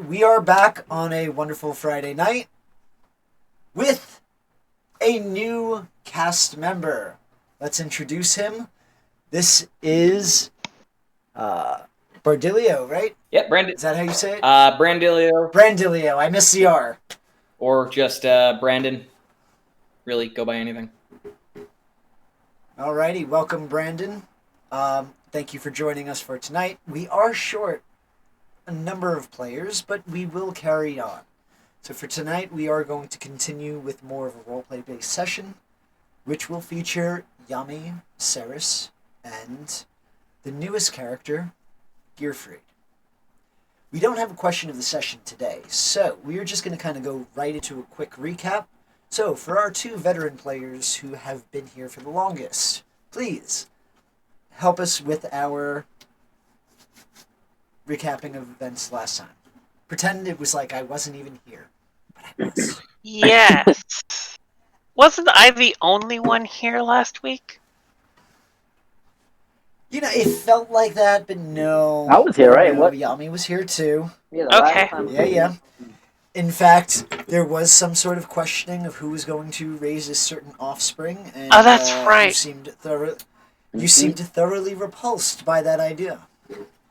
we are back on a wonderful Friday night with a new cast member. Let's introduce him. This is Bardilio, right? Yep, Brandon. Is that how you say it? Brandilio. Brandilio. I missed the R. Or just Brandon. Really, go by anything. Alrighty, welcome, Brandon. Thank you for joining us for tonight. We are short a number of players, but we will carry on. So for tonight, we are going to continue with more of a roleplay based session, which will feature Yami, Ceres, and the newest character, Gierfreid. We don't have a question of the session today, so we are just going to kind of go right into a quick recap. So for our two veteran players who have been here for the longest, please help us with our recapping of events last time. Pretend it was like I wasn't even here, but I was. Yes. Wasn't I the only one here last week? You know, it felt like that, but no. I was here, right? No, What? Yami was here too. Yeah, Okay. Yeah. In fact, there was some sort of questioning of who was going to raise a certain offspring, and Oh, that's right. You seemed thoroughly repulsed by that idea.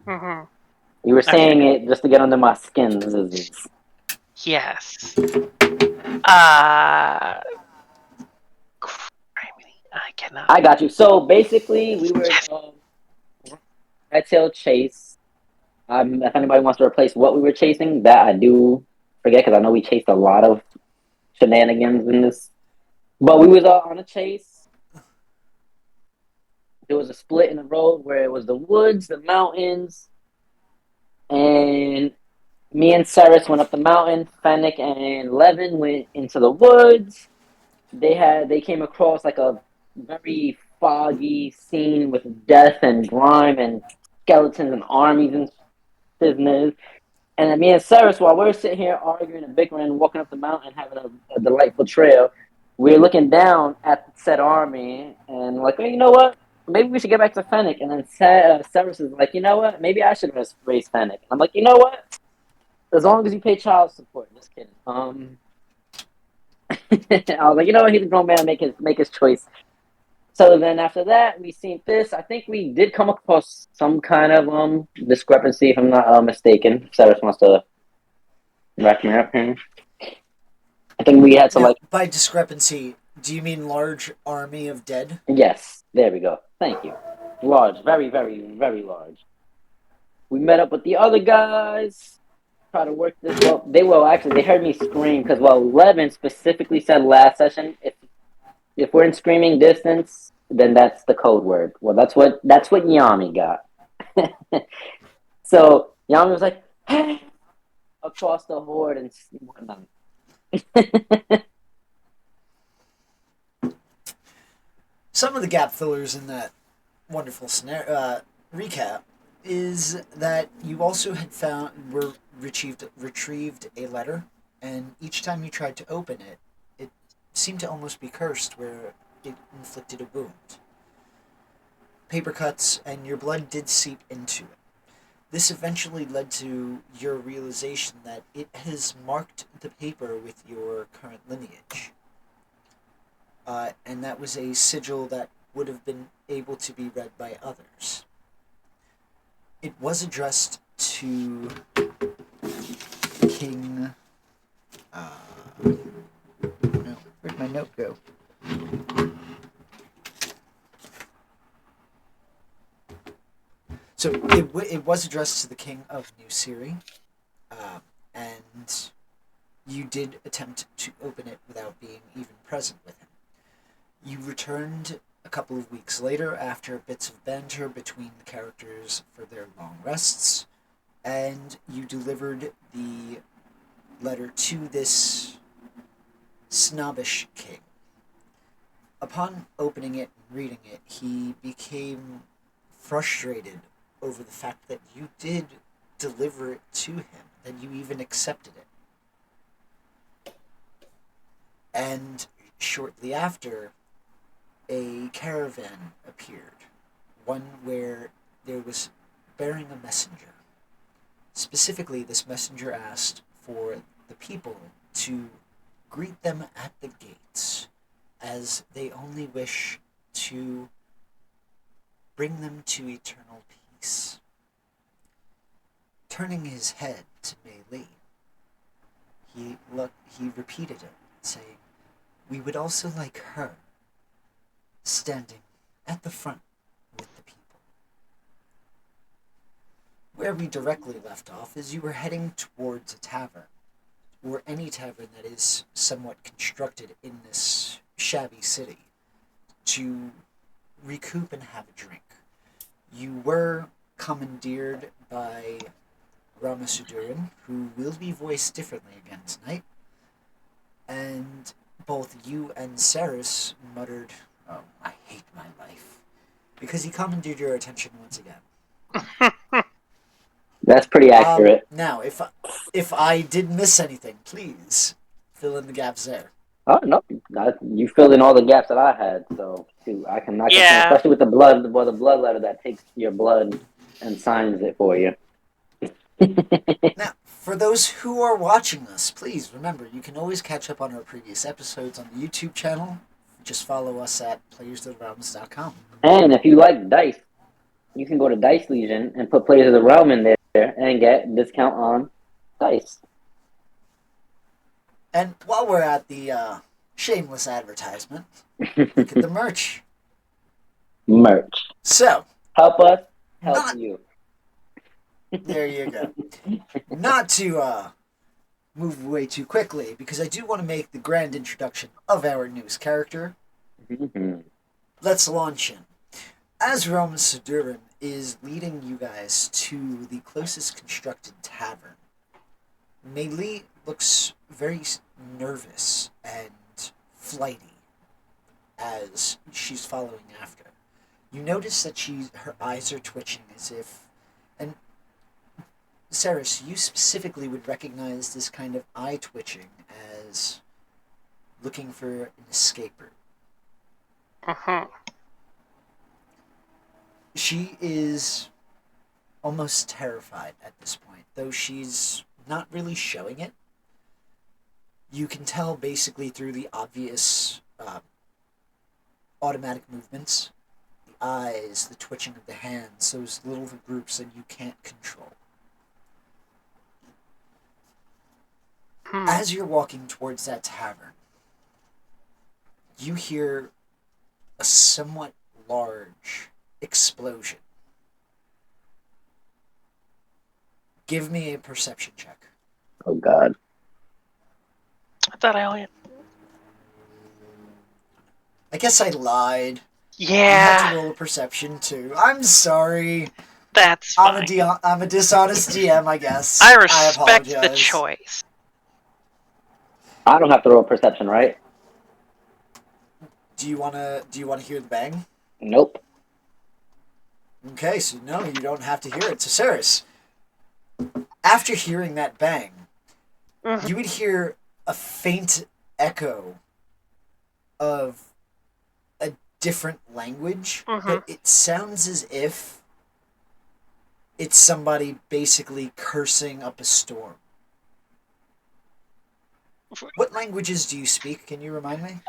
Mm-hmm. You were saying it just to get under my skin. Yes. I cannot. I got you. So basically, we were red tail chase. If anybody wants to replace what we were chasing, that I do forget because I know we chased a lot of shenanigans in this. But we was on a chase. There was a split in the road where it was the woods, the mountains, and me and Cyrus went up the mountain. Fennec and Levin went into the woods. They came across like a very foggy scene with death and grime and skeletons and armies and business. And then me and Cyrus, while we're sitting here arguing and bickering, walking up the mountain, having a delightful trail, we're looking down at said army and like, hey, you know what? Maybe we should get back to Fennec. And then Cyrus is like, you know what? Maybe I should raise Fennec. And I'm like, you know what? As long as you pay child support. Just kidding. I was like, you know what? He's a grown man. Make his choice. So then after that, we seen this. I think we did come across some kind of discrepancy, if I'm not mistaken. Cyrus wants to wrap me up here. I think we had to Now, by discrepancy, do you mean large army of dead? Yes, there we go. Thank you. Large, very, very, very large. We met up with the other guys. Try to work this up. They heard me scream because Levin specifically said last session if we're in screaming distance, then that's the code word. Well, that's what Yami got. So Yami was like, hey, across the horde and whatnot. Some of the gap fillers in that wonderful recap is that you also had retrieved a letter, and each time you tried to open it, it seemed to almost be cursed, where it inflicted a wound. Paper cuts, and your blood did seep into it. This eventually led to your realization that it has marked the paper with your current lineage. And that was a sigil that would have been able to be read by others. It was addressed to King... no, where'd my note go? So it was addressed to the King of New Siri, and you did attempt to open it without being even present with him. You returned a couple of weeks later after bits of banter between the characters for their long rests, and you delivered the letter to this snobbish king. Upon opening it and reading it, he became frustrated over the fact that you did deliver it to him, that you even accepted it. And shortly after, a caravan appeared, one where there was bearing a messenger. Specifically, this messenger asked for the people to greet them at the gates, as they only wish to bring them to eternal peace. Turning his head to Mei Li, he repeated it, saying, "We would also like her standing at the front with the people." Where we directly left off is you were heading towards a tavern, or any tavern that is somewhat constructed in this shabby city, to recoup and have a drink. You were commandeered by Ramasuduran, who will be voiced differently again tonight, and both you and Saris muttered, "Oh, I hate my life," because he commandeered your attention once again. That's pretty accurate. Now, if I did miss anything, please fill in the gaps there. Oh no, you filled in all the gaps that I had, so shoot, I can Yeah. especially with the blood, the blood letter that takes your blood and signs it for you. Now, for those who are watching us, please remember you can always catch up on our previous episodes on the YouTube channel. Just follow us at playersoftherealms.com. And if you like dice, you can go to Dice Legion and put Players of the Realm in there and get discount on dice. And while we're at the shameless advertisement, look at the merch. Merch. So, Help us, help you. There you go. Not to move away too quickly, because I do want to make the grand introduction of our newest character. Mm-hmm. Let's launch in. As Roman Sadurin is leading you guys to the closest constructed tavern, Mei Li looks very nervous and flighty as she's following after. You notice that her eyes are twitching as if... And Saris, you specifically would recognize this kind of eye twitching as looking for an escaper. Uh-huh. She is almost terrified at this point, though she's not really showing it. You can tell basically through the obvious automatic movements, the eyes, the twitching of the hands, those little groups that you can't control. As you're walking towards that tavern, you hear a somewhat large explosion. Give me a perception check. Oh God. I thought I only... I guess I lied. You Yeah, have to roll a perception too. I'm sorry. that's I'm fine. I'm a dishonest DM, I guess. I respect the apologize. choice. I don't have to roll perception, right? Do you wanna hear the bang? Nope. Okay, so no, you don't have to hear it. So Saris, after hearing that bang, you would hear a faint echo of a different language, but it sounds as if it's somebody basically cursing up a storm. What languages do you speak? Can you remind me?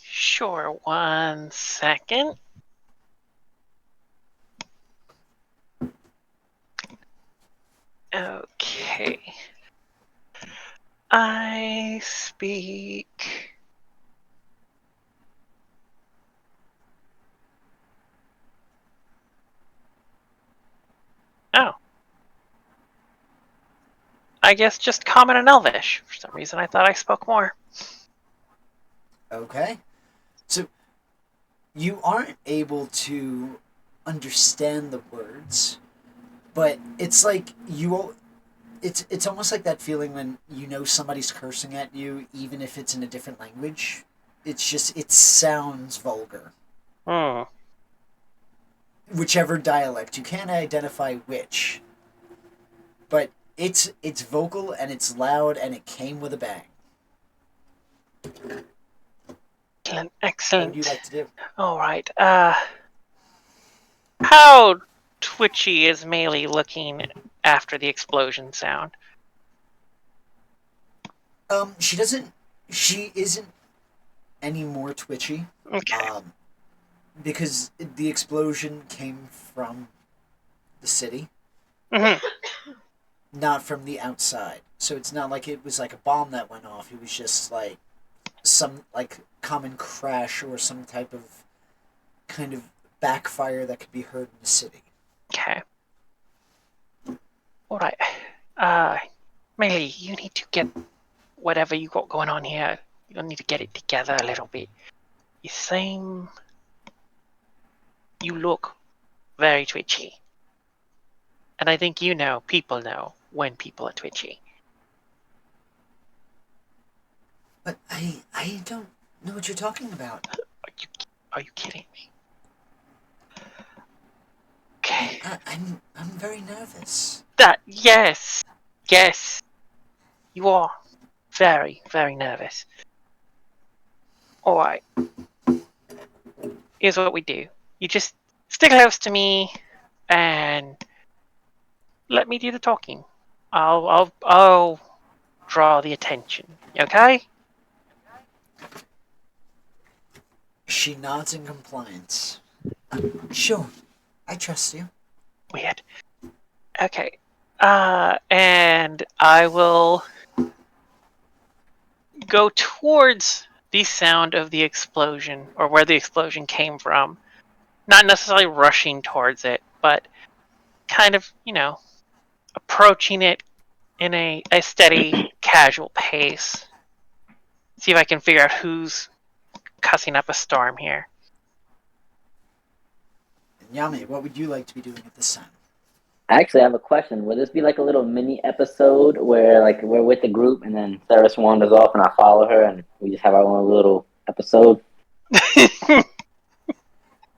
Sure, 1 second. Okay. I speak... Oh. I guess just Common and Elvish. For some reason I thought I spoke more. Okay. So, you aren't able to understand the words, but it's like it's almost like that feeling when you know somebody's cursing at you, even if it's in a different language. It's just, it sounds vulgar. Whichever dialect. You can't identify which. But it's vocal and it's loud and it came with a bang. Excellent. What would you like to do? Alright, how twitchy is Melee looking after the explosion sound? She isn't any more twitchy. Okay. Because the explosion came from the city, Hmm. not from the outside. So it's not like it was like a bomb that went off. It was just like some like common crash or some type of kind of backfire that could be heard in the city. Okay. All right. Melee, you need to get whatever you got going on here. You need to get it together a little bit. You look very twitchy. And I think people know when people are twitchy. But I don't know what you're talking about. Are you kidding me? Okay. I'm very nervous. Yes. You are very, very nervous. Alright. Here's what we do. You just stick close to me and let me do the talking. I'll draw the attention. Okay? She nods in compliance. Sure, I trust you. Weird. Okay. And I will go towards the sound of the explosion, or where the explosion came from. Not necessarily rushing towards it, but kind of, approaching it in a steady, casual pace. See if I can figure out who's cussing up a storm here. Yami, what would you like to be doing at this time? I actually have a question. Would this be like a little mini episode where like we're with the group and then Ceres wanders off and I follow her and we just have our own little episode?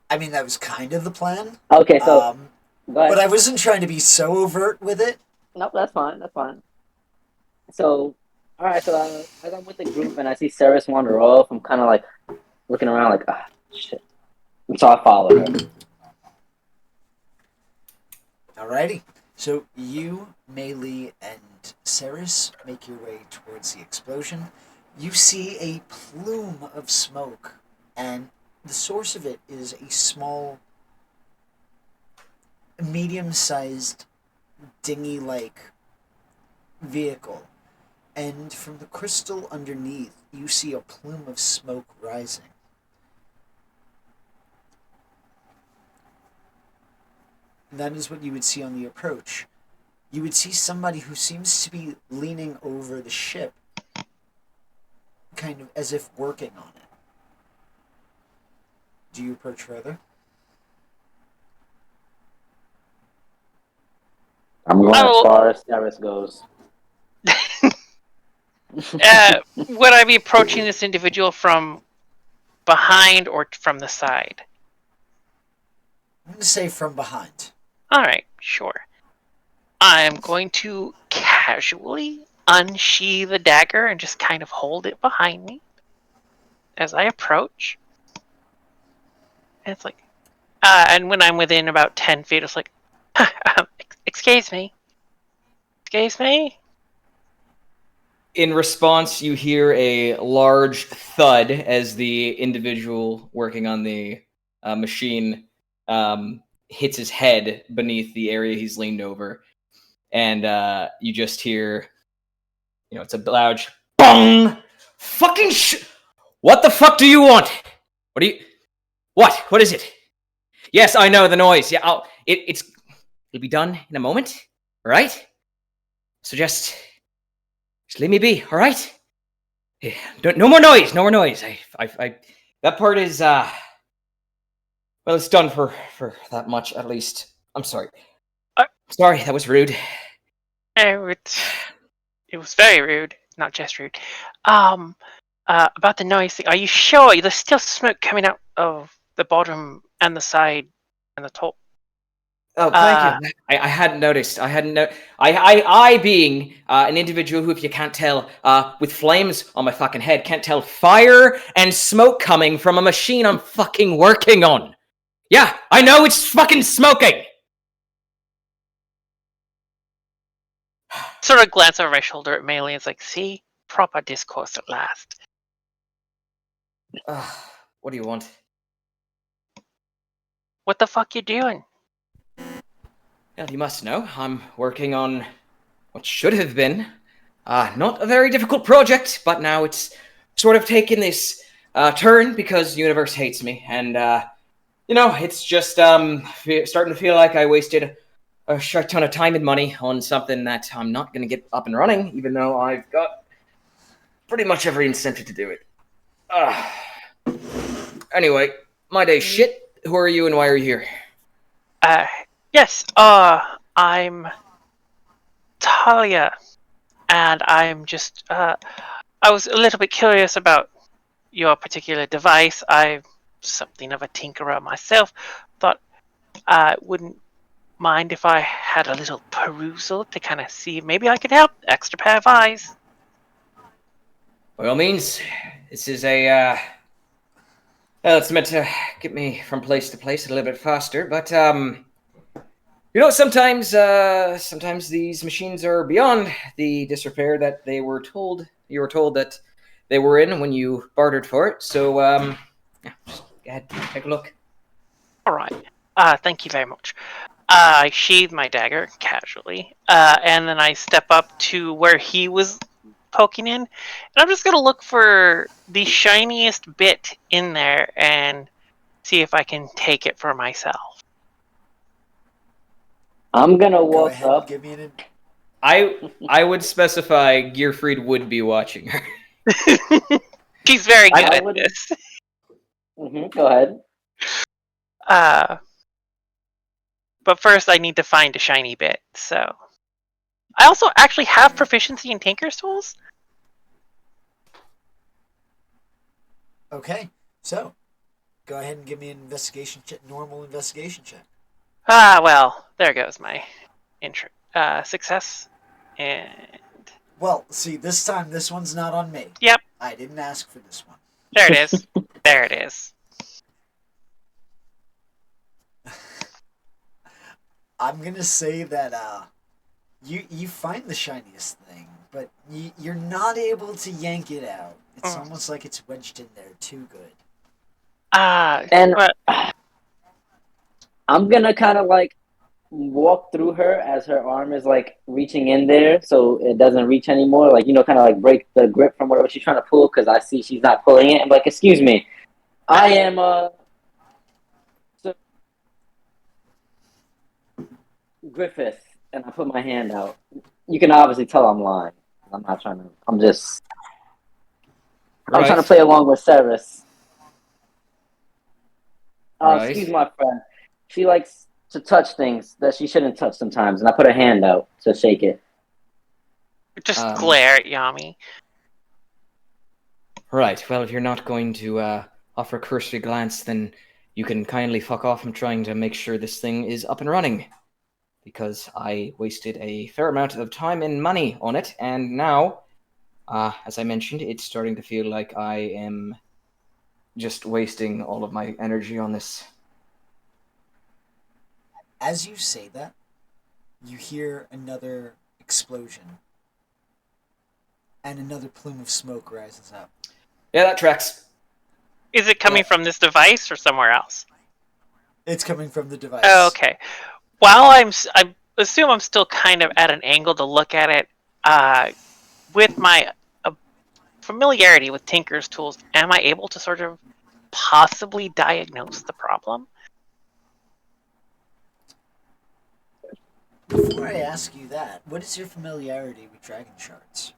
I mean, that was kind of the plan. Okay, so go ahead. But I wasn't trying to be so overt with it. Nope, that's fine. That's fine. So, all right. So as I'm with the group and I see Ceres wander off, I'm kind of like looking around, like, ah, shit. And so I follow her. Alrighty. So you, Melee, and Ceres make your way towards the explosion. You see a plume of smoke, and the source of it is a small, medium-sized, dinghy-like vehicle. And from the crystal underneath, you see a plume of smoke rising. And that is what you would see on the approach. You would see somebody who seems to be leaning over the ship, kind of as if working on it. Do you approach further? I'm going as far as Ceres goes. Would I be approaching this individual from behind or from the side? I'm going to say from behind. Alright, sure. I'm going to casually unsheathe the dagger and just kind of hold it behind me as I approach. And it's like, and when I'm within about 10 feet, it's like, excuse me. Excuse me? In response, you hear a large thud as the individual working on the machine hits his head beneath the area he's leaned over. And you just hear, it's a loud bong! Fucking What the fuck do you want? What is it? Yes, I know the noise. Yeah, it'll be done in a moment, all right? So just leave me be, all right? Yeah, no more noise. I that part is well, it's done for that much at least. I'm sorry. Sorry, that was rude. It was very rude, not just rude. About the noise thing, are you sure there's still smoke coming out of the bottom and the side and the top? Oh, thank you. I hadn't noticed. I being an individual who, if you can't tell, with flames on my fucking head, can't tell fire and smoke coming from a machine I'm fucking working on. Yeah, I know it's fucking smoking. sort of glance over my shoulder at Melee. It's like, see, proper discourse at last. What do you want? What the fuck you doing? Well, you must know, I'm working on what should have been not a very difficult project, but now it's sort of taken this turn because the universe hates me, and it's just starting to feel like I wasted a shit ton of time and money on something that I'm not going to get up and running, even though I've got pretty much every incentive to do it. Anyway, my day's shit. Who are you and why are you here? Yes, I'm Talia, and I'm just, I was a little bit curious about your particular device. I'm something of a tinkerer myself. Thought I wouldn't mind if I had a little perusal to kind of see if maybe I could help. Extra pair of eyes. By all means, this is it's meant to get me from place to place a little bit faster, but sometimes these machines are beyond the disrepair that you were told that they were in when you bartered for it. So just go ahead, take a look. All right. Thank you very much. I sheathe my dagger casually, and then I step up to where he was poking in, and I'm just gonna look for the shiniest bit in there and see if I can take it for myself. I'm gonna Go walk ahead and up. give me an. I would specify Gierfreid would be watching her. He's very good I at would- this. Go ahead. But first I need to find a shiny bit, so... I also actually have proficiency in Tinker's Tools. Okay, so go ahead and give me an investigation check, normal investigation check. Well, there goes my success. And... Well, see, this time this one's not on me. Yep. I didn't ask for this one. There it is. There it is. I'm gonna say that you find the shiniest thing, but you're not able to yank it out. It's almost like it's wedged in there too good. And but, I'm gonna kind of like walk through her as her arm is like reaching in there, so it doesn't reach anymore. Like kind of like break the grip from whatever she's trying to pull, because I see she's not pulling it. I'm like, excuse me, I am Griffith, and I put my hand out. You can obviously tell I'm lying. I'm not trying to. I'm trying to play along with Ceres. Right. Excuse my friend. She likes to touch things that she shouldn't touch sometimes, and I put her hand out to shake it. just glare at Yami. Right. Well, if you're not going to offer a cursory glance, then you can kindly fuck off. I'm trying to make sure this thing is up and running, because I wasted a fair amount of time and money on it, and now, as I mentioned, it's starting to feel like I am just wasting all of my energy on this. As you say that, you hear another explosion, and another plume of smoke rises up. Yeah, that tracks. Is it coming from this device or somewhere else? It's coming from the device. Oh, okay. While I assume I'm still kind of at an angle to look at it, with my familiarity with Tinker's Tools, am I able to sort of possibly diagnose the problem? Before I ask you that, what is your familiarity with dragon shards?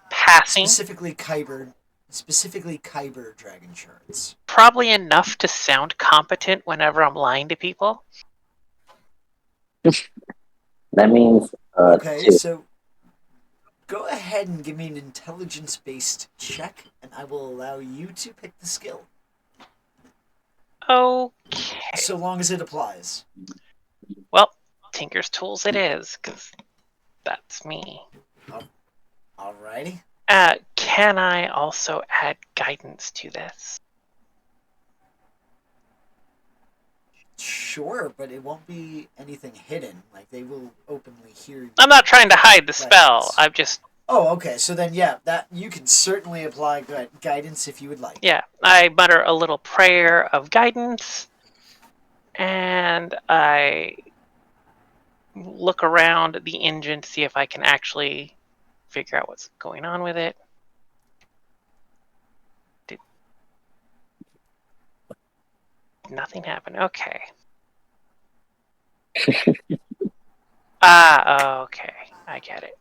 Passing. Specifically Kyber dragon shards. Probably enough to sound competent whenever I'm lying to people. That means Okay, 2. so go ahead and give me an intelligence-based check, and I will allow you to pick the skill. Okay. So long as it applies. Well, Tinker's Tools it is, because that's me. Alrighty. Can I also add guidance to this? Sure, but it won't be anything hidden. Like, they will openly hear. I'm not trying to hide the spell. Guidance. I'm just Oh, okay. So then, yeah, that you can certainly apply guidance if you would like. yeah. I mutter a little prayer of guidance, and I look around the engine to see if I can actually figure out what's going on with it. Did nothing happen? Okay. Okay. I get it.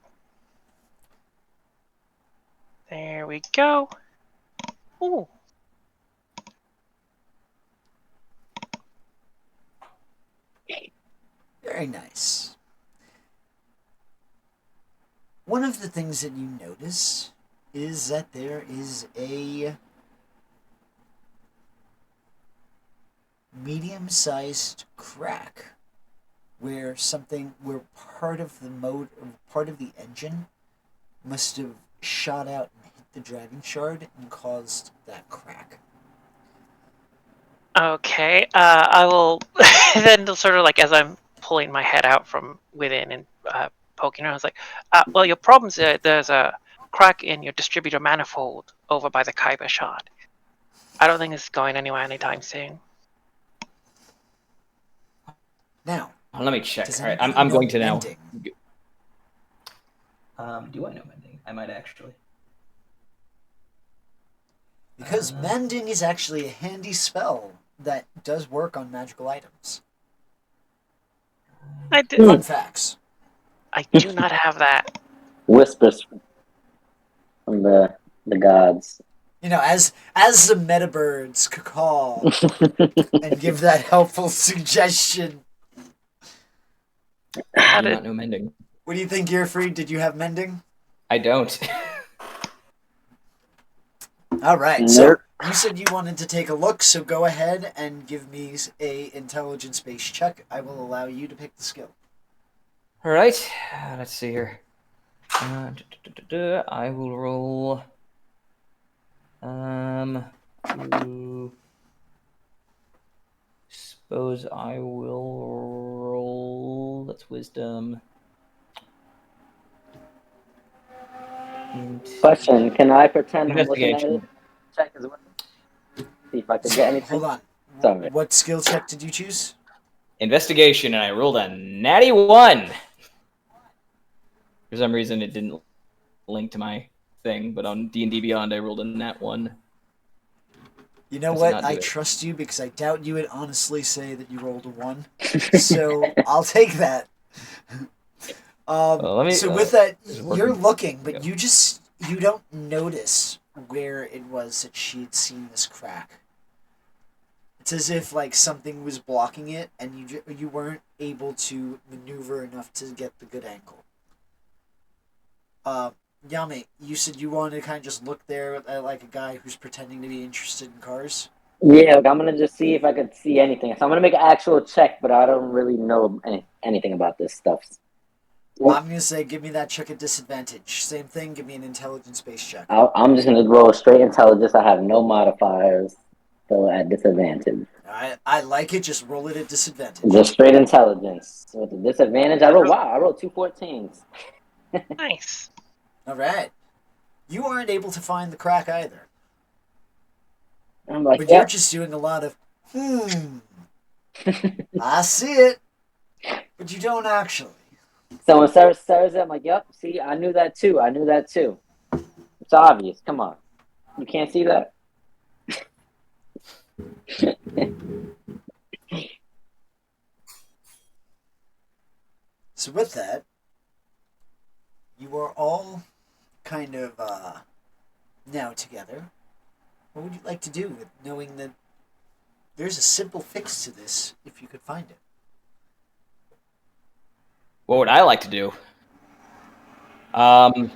There we go. Ooh. Very nice. One of the things that you notice is that there is a medium-sized crack where part of the engine must have shot out and hit the dragon shard and caused that crack. Okay. I will then sort of like as I'm pulling my head out from within and poking around, I was like, well, your problem's there's a crack in your distributor manifold over by the Kyber shard. I don't think it's going anywhere anytime soon. Now, Let me check. does All right, anybody I'm know going to now. mending? Do I know mending? I might actually. Because mending is actually a handy spell that does work on magical items. Fun facts. I do not have that. Whispers from the gods. You know, as the metabirds caw and give that helpful suggestion. I do not know mending. What do you think, Gierfreid? Did you have mending? I don't. All right, so you said you wanted to take a look, so go ahead and give me a intelligence-based check. I will allow you to pick the skill. All right, let's see here. I will roll. Suppose I will roll. That's wisdom. Question: can I pretend I'm looking at it? Investigation. Check as well. See if I can get anything. Hold on. Sorry. What skill check did you choose? Investigation, and I rolled a natty 1. For some reason, it didn't link to my thing, but on D&D Beyond, I rolled a nat 1. You know what? I trust you because I doubt you would honestly say that you rolled a 1. So I'll take that. With that, you're looking, but you don't notice where it was that she'd seen this crack. It's as if like something was blocking it, and you weren't able to maneuver enough to get the good angle. Yami, you said you wanted to kind of just look there at like a guy who's pretending to be interested in cars? Yeah, I'm gonna just see if I could see anything. So I'm gonna make an actual check, but I don't really know anything about this stuff. I'm gonna say give me that check at disadvantage. Same thing, give me an intelligence-based check. I'm just gonna roll straight intelligence. I have no modifiers, so at disadvantage. I like it, just roll it at disadvantage. Just straight intelligence. With the disadvantage, I rolled 2 14s. Nice. Alright. You aren't able to find the crack either. I'm like, but you're just doing a lot of, I see it, but you don't actually. So when Sarah says it, I'm like, yep, see, I knew that too. It's obvious. Come on. You can't see that? So with that, you are all kind of now together. What would you like to do with knowing that there's a simple fix to this if you could find it? What would I like to do? I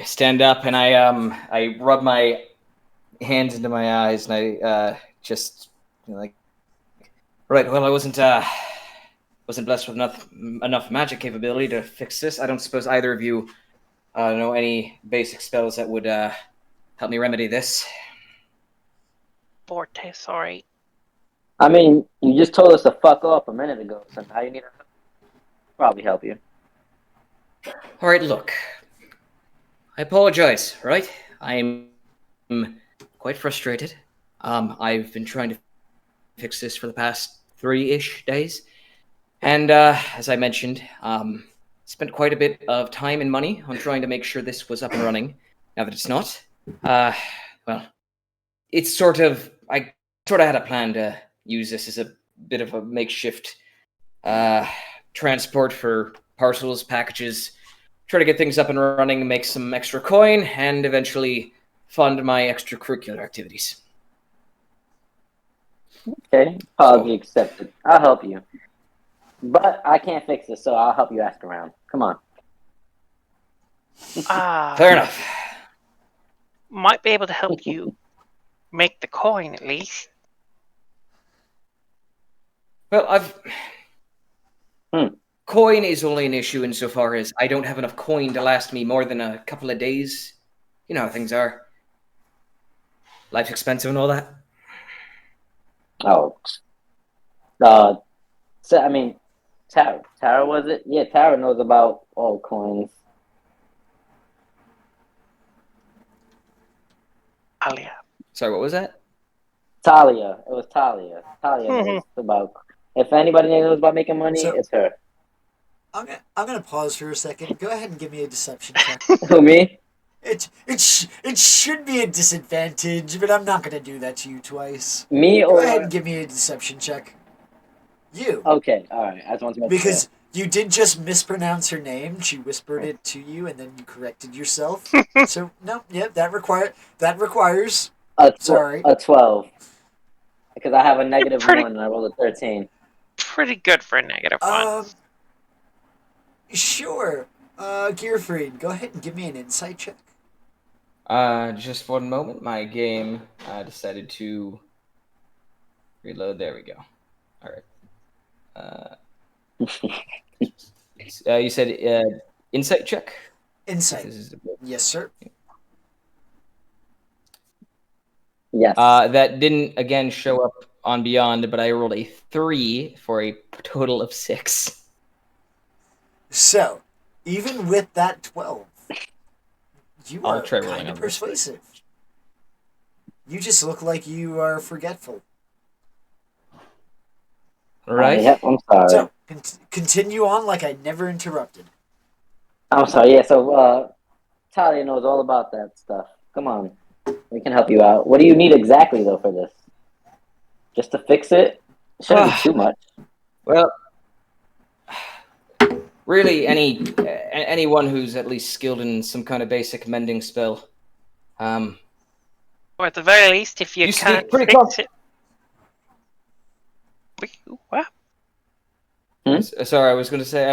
stand up and I rub my hands into my eyes and I just like, right. Well, I wasn't blessed with enough magic capability to fix this. I don't suppose either of you know any basic spells that would help me remedy this. Forte, sorry. I mean, you just told us to fuck off a minute ago, so now you need to probably help you. All right, look. I apologize, right? I'm quite frustrated. I've been trying to fix this for the past 3-ish days. And as I mentioned, spent quite a bit of time and money on trying to make sure this was up and running. Now that it's not, well, it's I sort of had a plan to use this as a bit of a makeshift transport for parcels, packages, try to get things up and running, make some extra coin, and eventually fund my extracurricular activities. Okay, apology accepted. I'll help you. But I can't fix this, so I'll help you ask around. Come on. Fair enough. Might be able to help you make the coin at least. Well, Hmm. Coin is only an issue insofar as I don't have enough coin to last me more than a couple of days. You know how things are. Life's expensive and all that. Oh. So, I mean, Tara. Tara, was it? Yeah, Tara knows about all coins. Alia. Sorry, what was that? Talia. It was Talia. Talia knows about. If anybody knows about making money, So- it's her. I'm gonna pause for a second. Go ahead and give me a deception check. Who, me? It should be a disadvantage, but I'm not gonna do that to you twice. Me Go or? ahead and give me a deception check. You. Okay, all right. I just want to make Because you did just mispronounce her name. She whispered it to you, and then you corrected yourself. So no, yeah, that requires. Sorry. a 12. Because I have a negative pretty- 1 and I rolled a 13. Pretty good for a -1. Sure. Gierfreid, go ahead and give me an insight check. Just one moment. My game decided to reload. There we go. All right. You said insight check? Insight. Yes, sir. Yes. That didn't again show up on Beyond, but I rolled a 3 for a total of 6. So, even with that 12, you I'll are try rolling kind of on this. persuasive. You just look like you are forgetful. All right. Yep, I'm sorry. So, continue on like I never interrupted. I'm sorry. Yeah, so Talia knows all about that stuff. Come on. We can help you out. What do you need exactly, though, for this? Just to fix it? Shouldn't be too much. Well, really, anyone who's at least skilled in some kind of basic mending spell. Or at the very least, if you Used to be can't pretty fix it. What? Sorry, I was going to say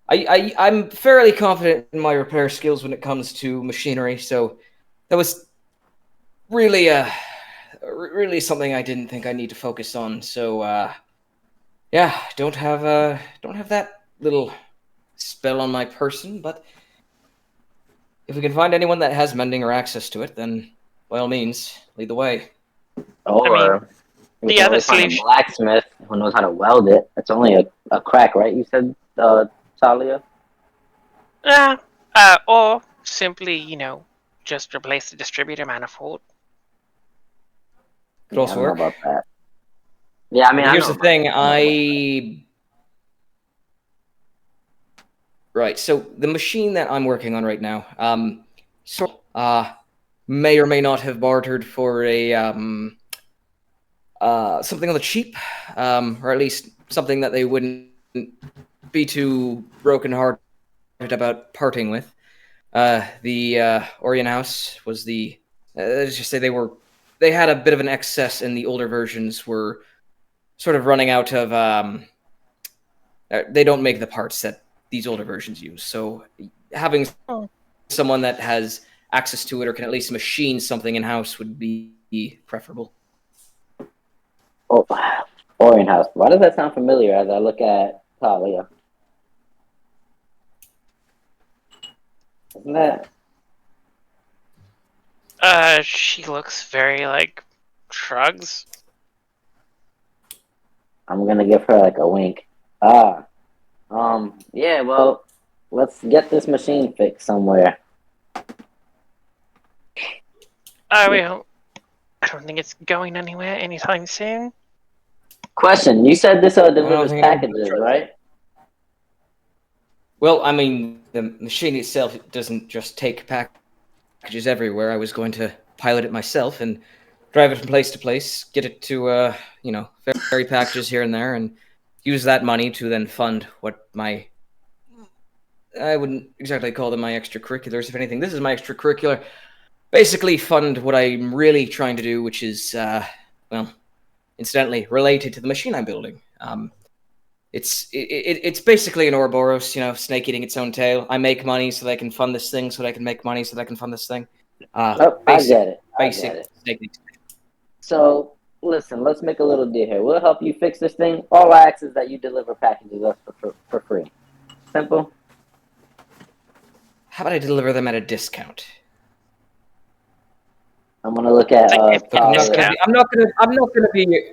I'm fairly confident in my repair skills when it comes to machinery. So that was really really something I didn't think I need to focus on. So yeah, don't have that little spell on my person, but if we can find anyone that has mending or access to it, then by all means, lead the way. Or we the can other always find a solution- blacksmith who knows how to weld it. It's only a crack, right? You said, Talia? Or simply, just replace the distributor manifold. Could also I don't know work. about that. Yeah, I mean, Here's the thing, Right, so the machine that I'm working on right now, may or may not have bartered for a something on the cheap, or at least something that they wouldn't be too brokenhearted about parting with. The Orion House was let's just say they had a bit of an excess, and the older versions were sort of running out of. They don't make the parts that these older versions use, so having someone that has access to it or can at least machine something in house would be preferable. Oh, Orion House. Why does that sound familiar as I look at Talia? Isn't that? She looks very, shrugs. I'm gonna give her like a wink. Yeah, well, let's get this machine fixed somewhere. Well, I don't think it's going anywhere anytime soon. Question, you said this I don't delivers think I can packages, trust right? Well, I mean, the machine itself doesn't just take packages everywhere. I was going to pilot it myself and drive it from place to place, get it to, ferry packages here and there, and use that money to then fund what I wouldn't exactly call them my extracurriculars. If anything, this is my extracurricular. Basically, fund what I'm really trying to do, which is, incidentally, related to the machine I'm building. It's basically an Ouroboros, snake eating its own tail. I make money so that I can fund this thing, so that I can make money so that I can fund this thing. Oh, I Basic, get it. I get basic it. snake eating. So, listen, let's make a little deal here. We'll help you fix this thing. All I ask is that you deliver packages us for free. Simple. How about I deliver them at a discount? I'm gonna look at Significant Look, discount.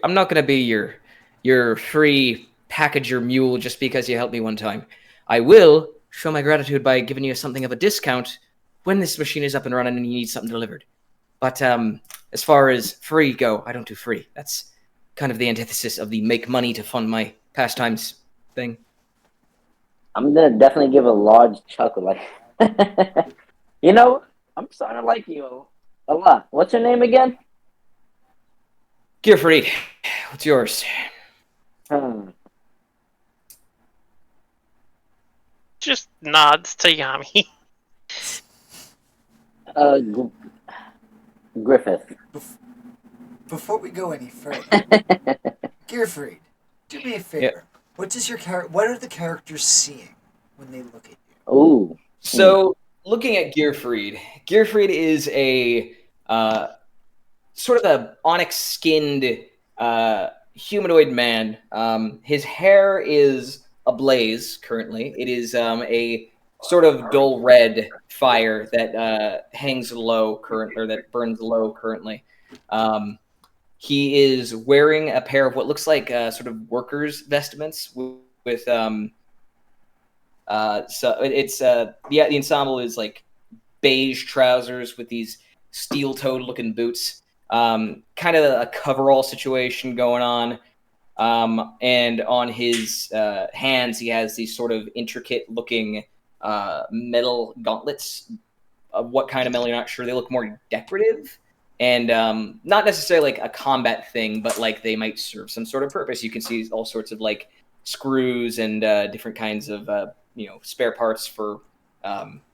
I'm not gonna be your free packager mule just because you helped me one time. I will show my gratitude by giving you something of a discount when this machine is up and running and you need something delivered. But as far as free go, I don't do free. That's kind of the antithesis of the make money to fund my pastimes thing. I'm gonna definitely give a large chuckle. Like, you know, I'm starting to like you a lot. What's your name again? Gierfreid, what's yours? Hmm. Just nods to Yami. Uh, Griffith. Before we go any further, Gierfried, do me a Yeah. favor. What are the characters seeing when they look at you? Ooh. So, looking at Gierfried is a sort of a onyx-skinned humanoid man. His hair is ablaze currently. It is a sort of dull red fire that hangs low or that burns low currently. He is wearing a pair of what looks like sort of workers' vestments with so it's the ensemble is like beige trousers with these steel-toed looking boots. Kind of a coverall situation going on. And on his hands, he has these sort of intricate-looking metal gauntlets. Of what kind of metal, you're not sure. They look more decorative and not necessarily like a combat thing, but like they might serve some sort of purpose. You can see all sorts of like screws and different kinds of spare parts for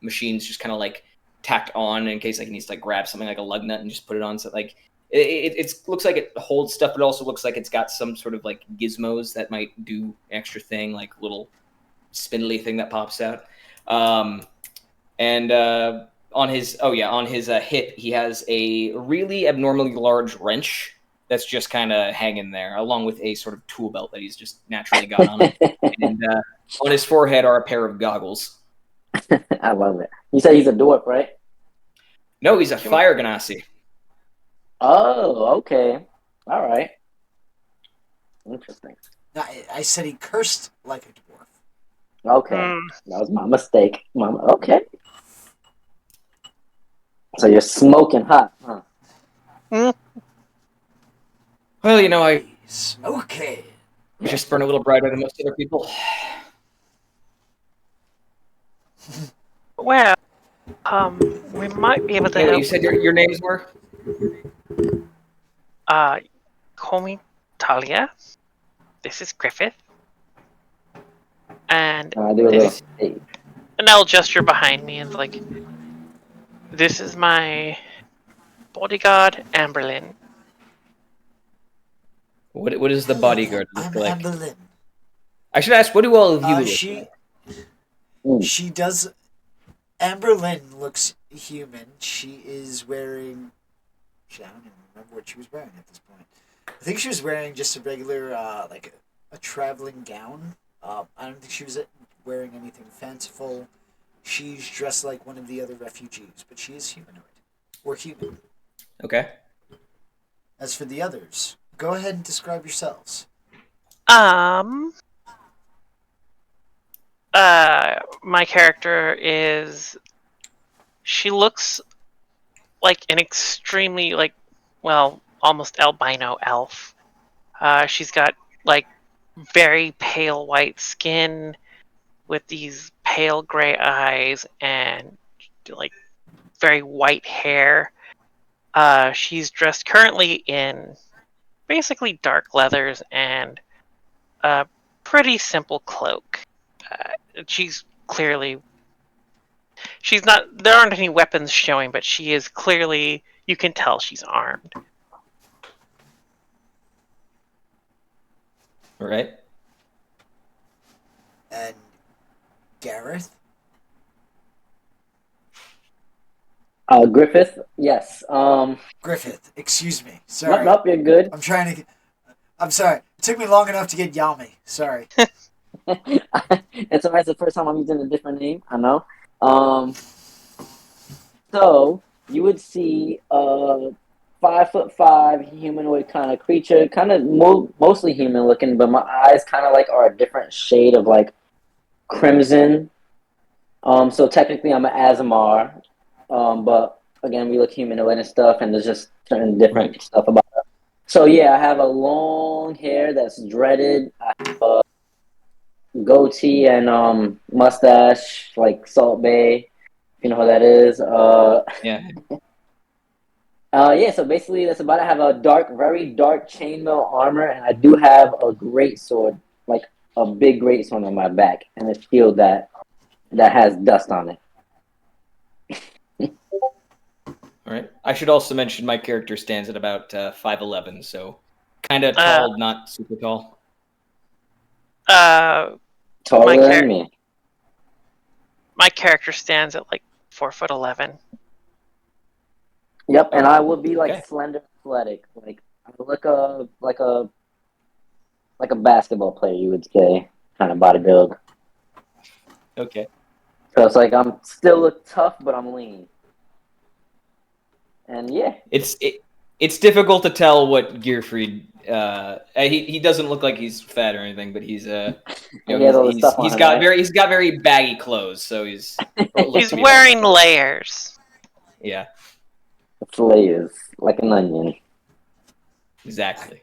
machines, just kind of like tacked on in case like it needs to like grab something like a lug nut and just put it on. So like it looks like it holds stuff, but it also looks like it's got some sort of like gizmos that might do an extra thing, like little spindly thing that pops out. And on his hip, he has a really abnormally large wrench that's just kind of hanging there, along with a sort of tool belt that he's just naturally got on him. And on his forehead are a pair of goggles. I love it. You said he's a dwarf, right? No, he's a fire ganassi. Oh, okay. All right. Interesting. No, I said he cursed like a dwarf. Okay. That was my mistake. Okay. So you're smoking hot, huh? Well, I Okay. just burn a little brighter than most other people. Well, we might be able to Anyway, help. you said your names were? Call me Talia. This is Griffith. And I do a this, little. and I'll gesture behind me and like, this is my bodyguard, Amberlyn. What does the bodyguard look I'm like? Amberlyn. I should ask, what do all of you look She like? does. Amberlyn looks human. She is wearing. I don't even remember what she was wearing at this point. I think she was wearing just a regular, like a traveling gown. I don't think she was wearing anything fanciful. She's dressed like one of the other refugees, but she is humanoid. Or human. Okay. As for the others, go ahead and describe yourselves. My character is. She looks like an extremely almost albino elf. She's got like very pale white skin with these pale gray eyes and like very white hair. She's dressed currently in basically dark leathers and a pretty simple cloak. She's not. There aren't any weapons showing, but she is clearly. You can tell she's armed. All right. And Gareth? Griffith, yes. Griffith, excuse me. Sorry. Nope, you're good. I'm sorry. It took me long enough to get Yami. Sorry. It's alright. It's the first time I'm using a different name. I know. So you would see a 5'5" humanoid kind of creature, kind of mostly human looking, but my eyes kind of like are a different shade of like crimson. So technically I'm an Azamar, but again we look humanoid and stuff, and there's just certain different stuff about it. So yeah, I have a long hair that's dreaded. I have a goatee and mustache like Salt Bay. If you know who that is. Yeah. Yeah, so basically that's about it. I have a very dark chainmail armor, and I do have a great sword, like a big great sword on my back, and a shield that has dust on it. All right. I should also mention my character stands at about 5'11", so kind of tall, not super tall. Taller than me. My character stands at like 4'11". Yep, and I would be like slender, athletic. Like I look like a basketball player, you would say, kind of body build. Okay. So it's like I'm still look tough, but I'm lean. And yeah, it's difficult to tell what Gierfreid. He doesn't look like he's fat or anything, but he's he's got very baggy clothes, so he's wearing layers. Yeah. It's layers like an onion. Exactly.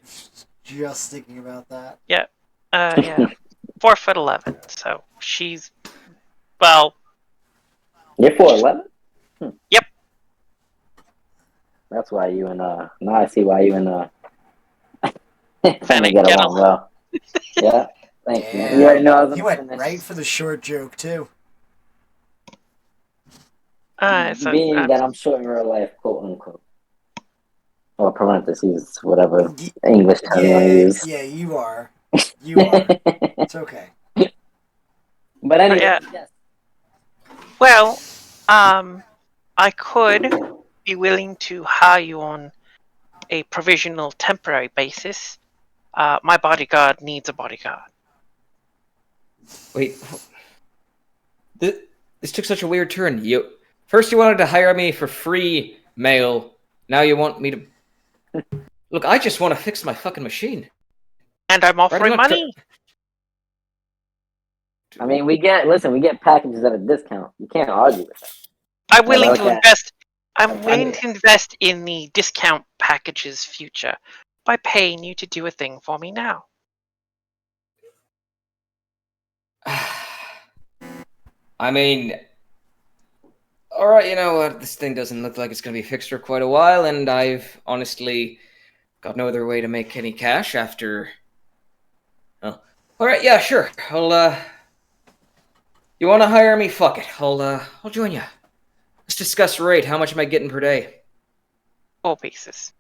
Just thinking about that. Yeah. Yeah. 4'11". So she's well. You're 4'11"? Yep. That's why you and now I see why you and Fennec get along well. Yeah. Thank you. You already know I was he went right for the short joke too. Being that I'm short in real life, quote unquote. Or parentheses, whatever English term you want to use. Yeah, you are. You are. It's okay. But anyway, yes. Well, I could be willing to hire you on a provisional temporary basis. My bodyguard needs a bodyguard. Wait. This took such a weird turn. First you wanted to hire me for free mail. Now you want me to... Look, I just want to fix my fucking machine. And I'm offering money. I mean, we get packages at a discount. You can't argue with that. I'm willing to invest in the discount package's future by paying you to do a thing for me now. I mean, all right, you know what? This thing doesn't look like it's going to be fixed for quite a while, and I've honestly got no other way to make any cash after... Oh. All right, yeah, sure. You want to hire me? Fuck it. I'll join you. Let's discuss rate. How much am I getting per day? 4 pieces.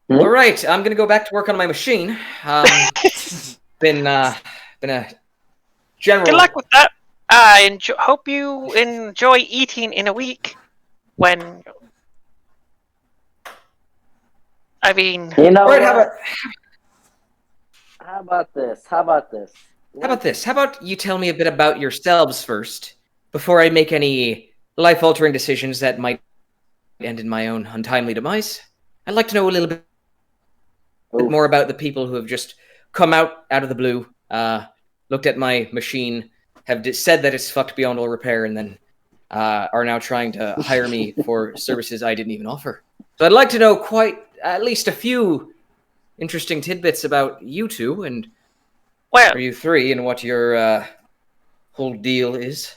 All right, I'm going to go back to work on my machine. Been a general... Good luck with that. Hope you enjoy eating in a week when... I mean... You know what? How about this? How about you tell me a bit about yourselves first, before I make any life-altering decisions that might end in my own untimely demise? I'd like to know a little bit Oof. more about the people who have just come out of the blue, looked at my machine, have said that it's fucked beyond all repair, and then are now trying to hire me for services I didn't even offer. So I'd like to know at least a few interesting tidbits about you two and Well, or you three and what your whole deal is.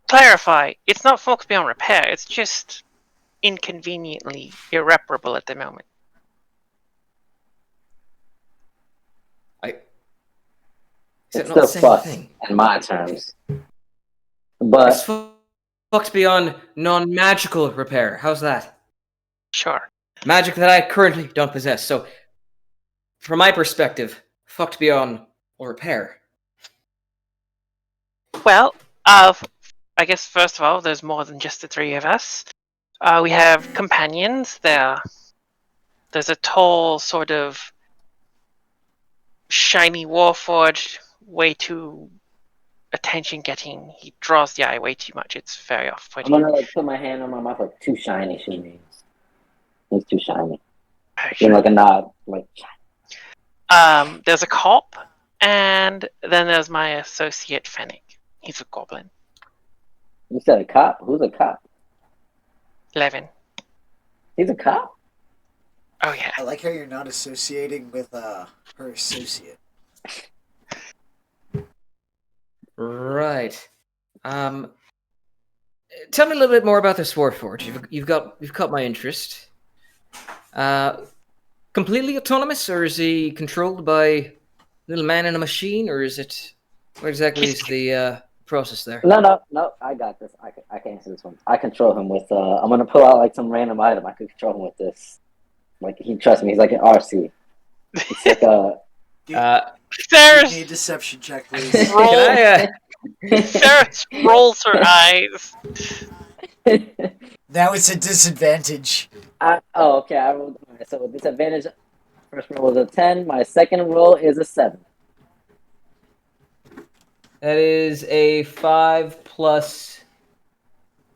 clarify. It's not fucked beyond repair. It's just inconveniently irreparable at the moment. Is that It's not the still same fucked thing? in my terms. It's But fucked beyond non-magical repair. How's that? Sure. Magic that I currently don't possess. So, from my perspective, fucked beyond all repair. Well, I guess first of all, there's more than just the three of us. We have companions. There's a tall, sort of shiny warforged, way too attention-getting. He draws the eye way too much. It's very I'm off-putting. gonna like put my hand on my mouth like too shiny. She means it's too shiny. Very Give him sure. like a nod, like There's a cop, and then there's my associate Fennec. He's a goblin. you said a cop. Who's a cop? Levin. He's a cop. Oh yeah. I like how you're not associating with her associate. Right. Tell me a little bit more about this Warforge. You've caught my interest. Completely autonomous, or is he controlled by a little man in a machine, or is it what exactly is the process there? No. I got this. I can answer this one. I control him with. I'm gonna pull out like some random item. I can control him with this. Like he trusts me. He's like an RC. It's like a. Sarah Give me a deception check, please. Sarah rolls her eyes. Now it's a disadvantage. Okay. I rolled. So with disadvantage, first roll was a 10. My second roll is a 7. That is a 5 plus.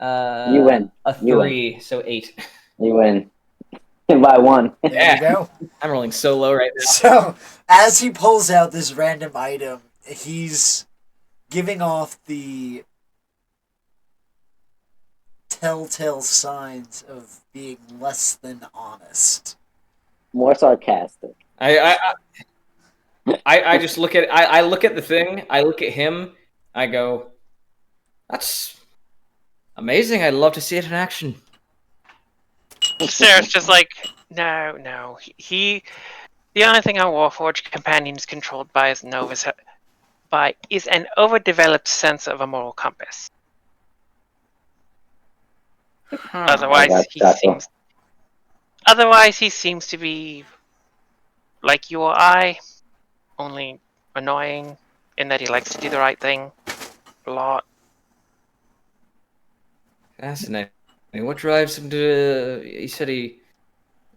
You win. A 3, so 8. You win. By 1. There Yeah. you go. I'm rolling so low right now. So, as he pulls out this random item, he's giving off the telltale signs of being less than honest. More sarcastic. I just look at I look at the thing. I look at him. I go, that's amazing. I'd love to see it in action. Sarah's just like, no. The only thing our Warforged companion is controlled by is is an overdeveloped sense of a moral compass. Otherwise, he seems to be like you or I, only annoying in that he likes to do the right thing a lot. Fascinating. What drives him to? He said he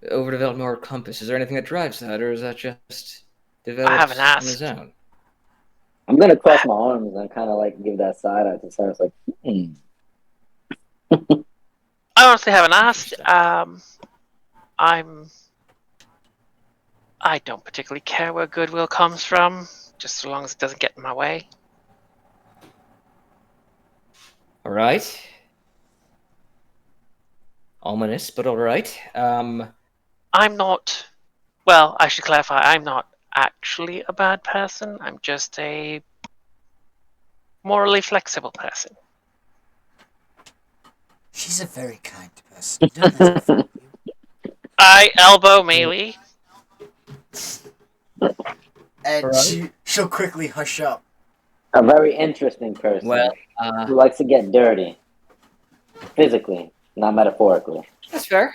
overdeveloped moral compass. Is there anything that drives that, or is that just developed haven't on asked. his own? I'm gonna cross my arms and kind of like give that side eye to Sarah. Like, I honestly haven't asked. I don't particularly care where goodwill comes from, just so long as it doesn't get in my way. All right. Ominous, but all right. I'm not. Well, I should clarify. I'm not actually a bad person. I'm just a morally flexible person. She's a very kind person. You don't have to fool you. I elbow Melee. And Right. she'll quickly hush up. a very interesting person Well, who likes to get dirty, physically, not metaphorically. that's fair.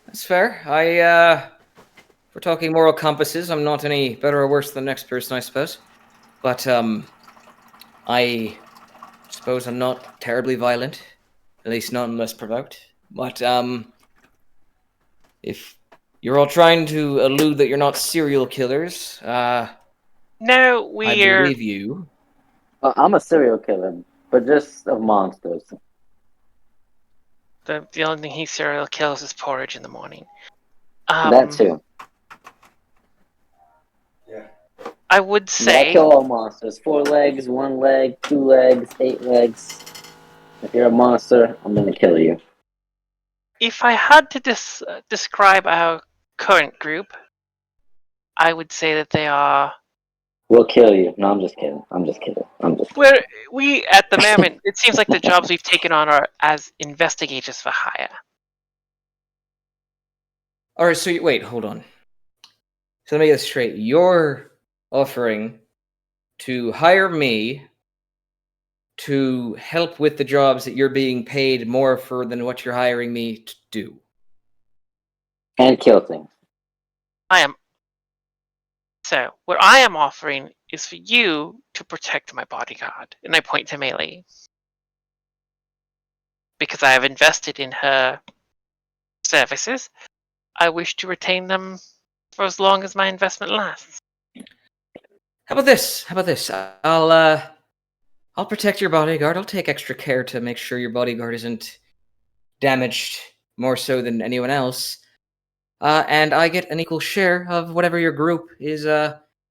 That's fair. If we're talking moral compasses, I'm not any better or worse than the next person, I suppose. But I suppose I'm not terribly violent, at least not unless provoked. But if you're all trying to allude that you're not serial killers, No, I we're believe you. I'm a serial killer, but just of monsters. the only thing he serial kills is porridge in the morning. That too. I would Yeah, I say kill all monsters. 4 legs, 1 leg, 2 legs, 8 legs. If you're a monster, I'm gonna kill you. if I had to describe our current group, I would say that they are. We'll kill you. No, I'm just kidding. We at the moment, it seems like the jobs we've taken on are as investigators for hire. All right, so wait, hold on. So let me get this straight. You're offering to hire me to help with the jobs that you're being paid more for than what you're hiring me to do. And kill things. I am. So, what I am offering is for you to protect my bodyguard. And I point to Melee. Because I have invested in her services, I wish to retain them for as long as my investment lasts. How about this? I'll protect your bodyguard. I'll take extra care to make sure your bodyguard isn't damaged more so than anyone else. And I get an equal share of whatever your group is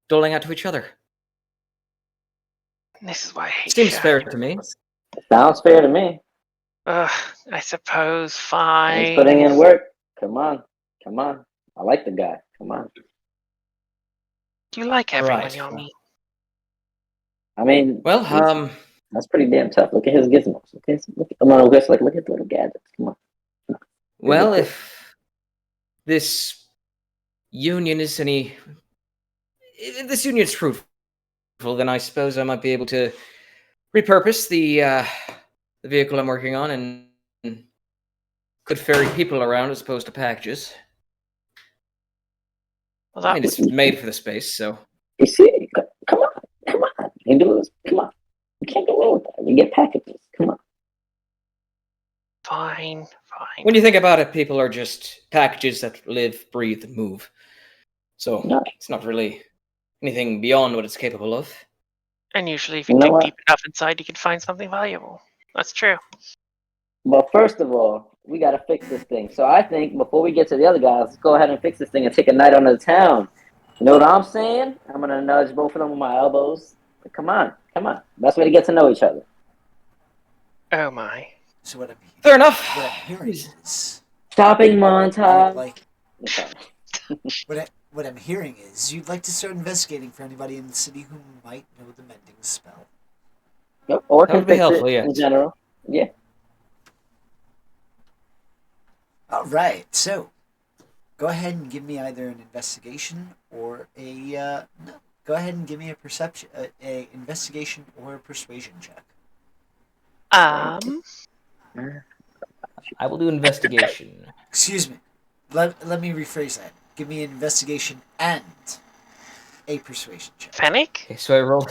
doling out to each other. This is why I hate Seems Shaq. fair to me. Sounds fair to me. I suppose He's fine. putting in work. Come on. I like the guy. Come on. You like everyone, Right. Yomi. I mean, Well, that's pretty damn tough. Look at his gizmos. Look at the little gadgets. Come on. well, if this union is if this union's fruitful, then I suppose I might be able to repurpose the vehicle I'm working on and could ferry people around as opposed to packages. Well, I mean, it's made for the space, so. You see, come on. You do this. Come on. You can't go wrong with that. You get packages. Come on. fine. When you think about it, people are just packages that live, breathe, and move. So No. it's not really anything beyond what it's capable of. And usually, if you You know dig what? deep enough inside, you can find something valuable. That's true. Well, first of all, we got to fix this thing. So I think before we get to the other guys, let's go ahead and fix this thing and take a night on the town. You know what I'm saying? I'm going to nudge both of them with my elbows. Come on. Best way to get to know each other. Oh my. So what Fair enough. What I'm hearing is Shopping you montage. would like. What I'm hearing is you'd like to start investigating for anybody in the city who might know the mending spell. Yep. Or That can would be fix helpful, it yes. in general. Yeah. All right, so go ahead and give me either an investigation or a no. Go ahead and give me a perception, a investigation or a persuasion check. I will do investigation. Excuse me. Let me rephrase that. Give me an investigation and a persuasion check. Fennec? Okay, so I rolled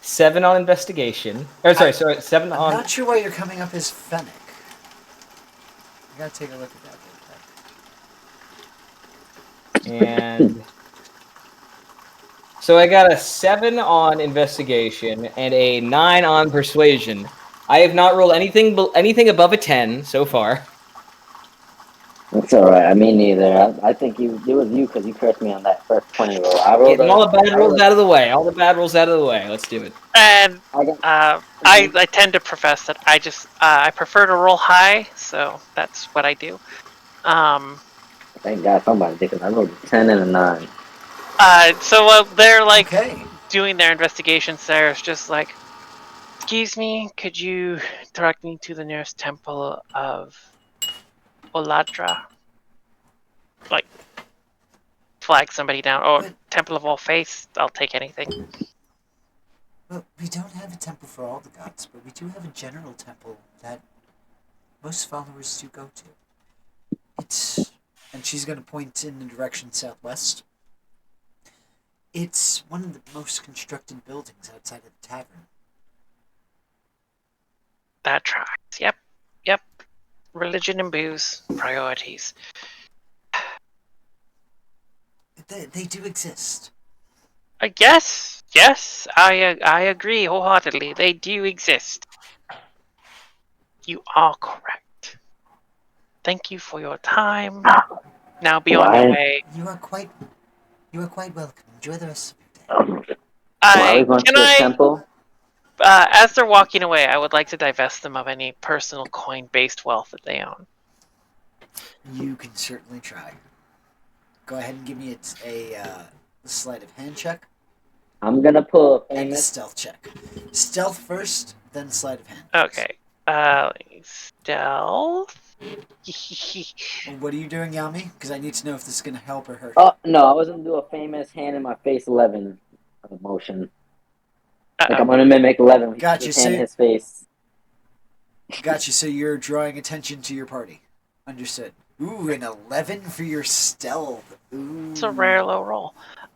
7 on investigation. Or sorry, 7 I'm on. not sure why you're coming up as Fennec. I gotta take a look at that real quick. And so I got a 7 on investigation and a 9 on persuasion. I have not rolled anything above a 10 so far. That's all right. I mean, neither. I think it was you because you cursed me on that first 20 roll. I rolled Getting all the bad rolls out of the way. Let's do it. And I I tend to profess that I prefer to roll high, so that's what I do. Thank God somebody did because I rolled a 10 and a 9. So while they're like Okay. doing their investigation, Sarah's just like, "Excuse me, could you direct me to the nearest temple of Oladra?" Like, flag somebody down. Or But- Temple of All Faiths. I'll take anything. Well, we don't have a temple for all the gods, but we do have a general temple that most followers do go to. And she's going to point in the direction southwest. It's one of the most constructed buildings outside of the tavern. That tracks. Yep. Religion and booze. Priorities. They do exist. I guess. Yes, I agree wholeheartedly. They do exist. You are correct. Thank you for your time. Now be on your Why? way. You are quite welcome. Enjoy the rest of your day. Why are we going to Can the I, temple? as they're walking away, I would like to divest them of any personal coin-based wealth that they own. You can certainly try. Go ahead and give me a sleight of hand check I'm gonna pull a and a famous. stealth check. Stealth first, then sleight of hand. Okay. Stealth. What are you doing, Yami? Because I need to know if this is going to help or hurt. Oh no, I was gonna do a famous hand in my face 11 motion. Like I'm gonna mimic 11 with Gotcha. his hand in his face. Gotcha. So you're drawing attention to your party. Understood. Ooh, an 11 for your stealth. Ooh. It's a rare low roll.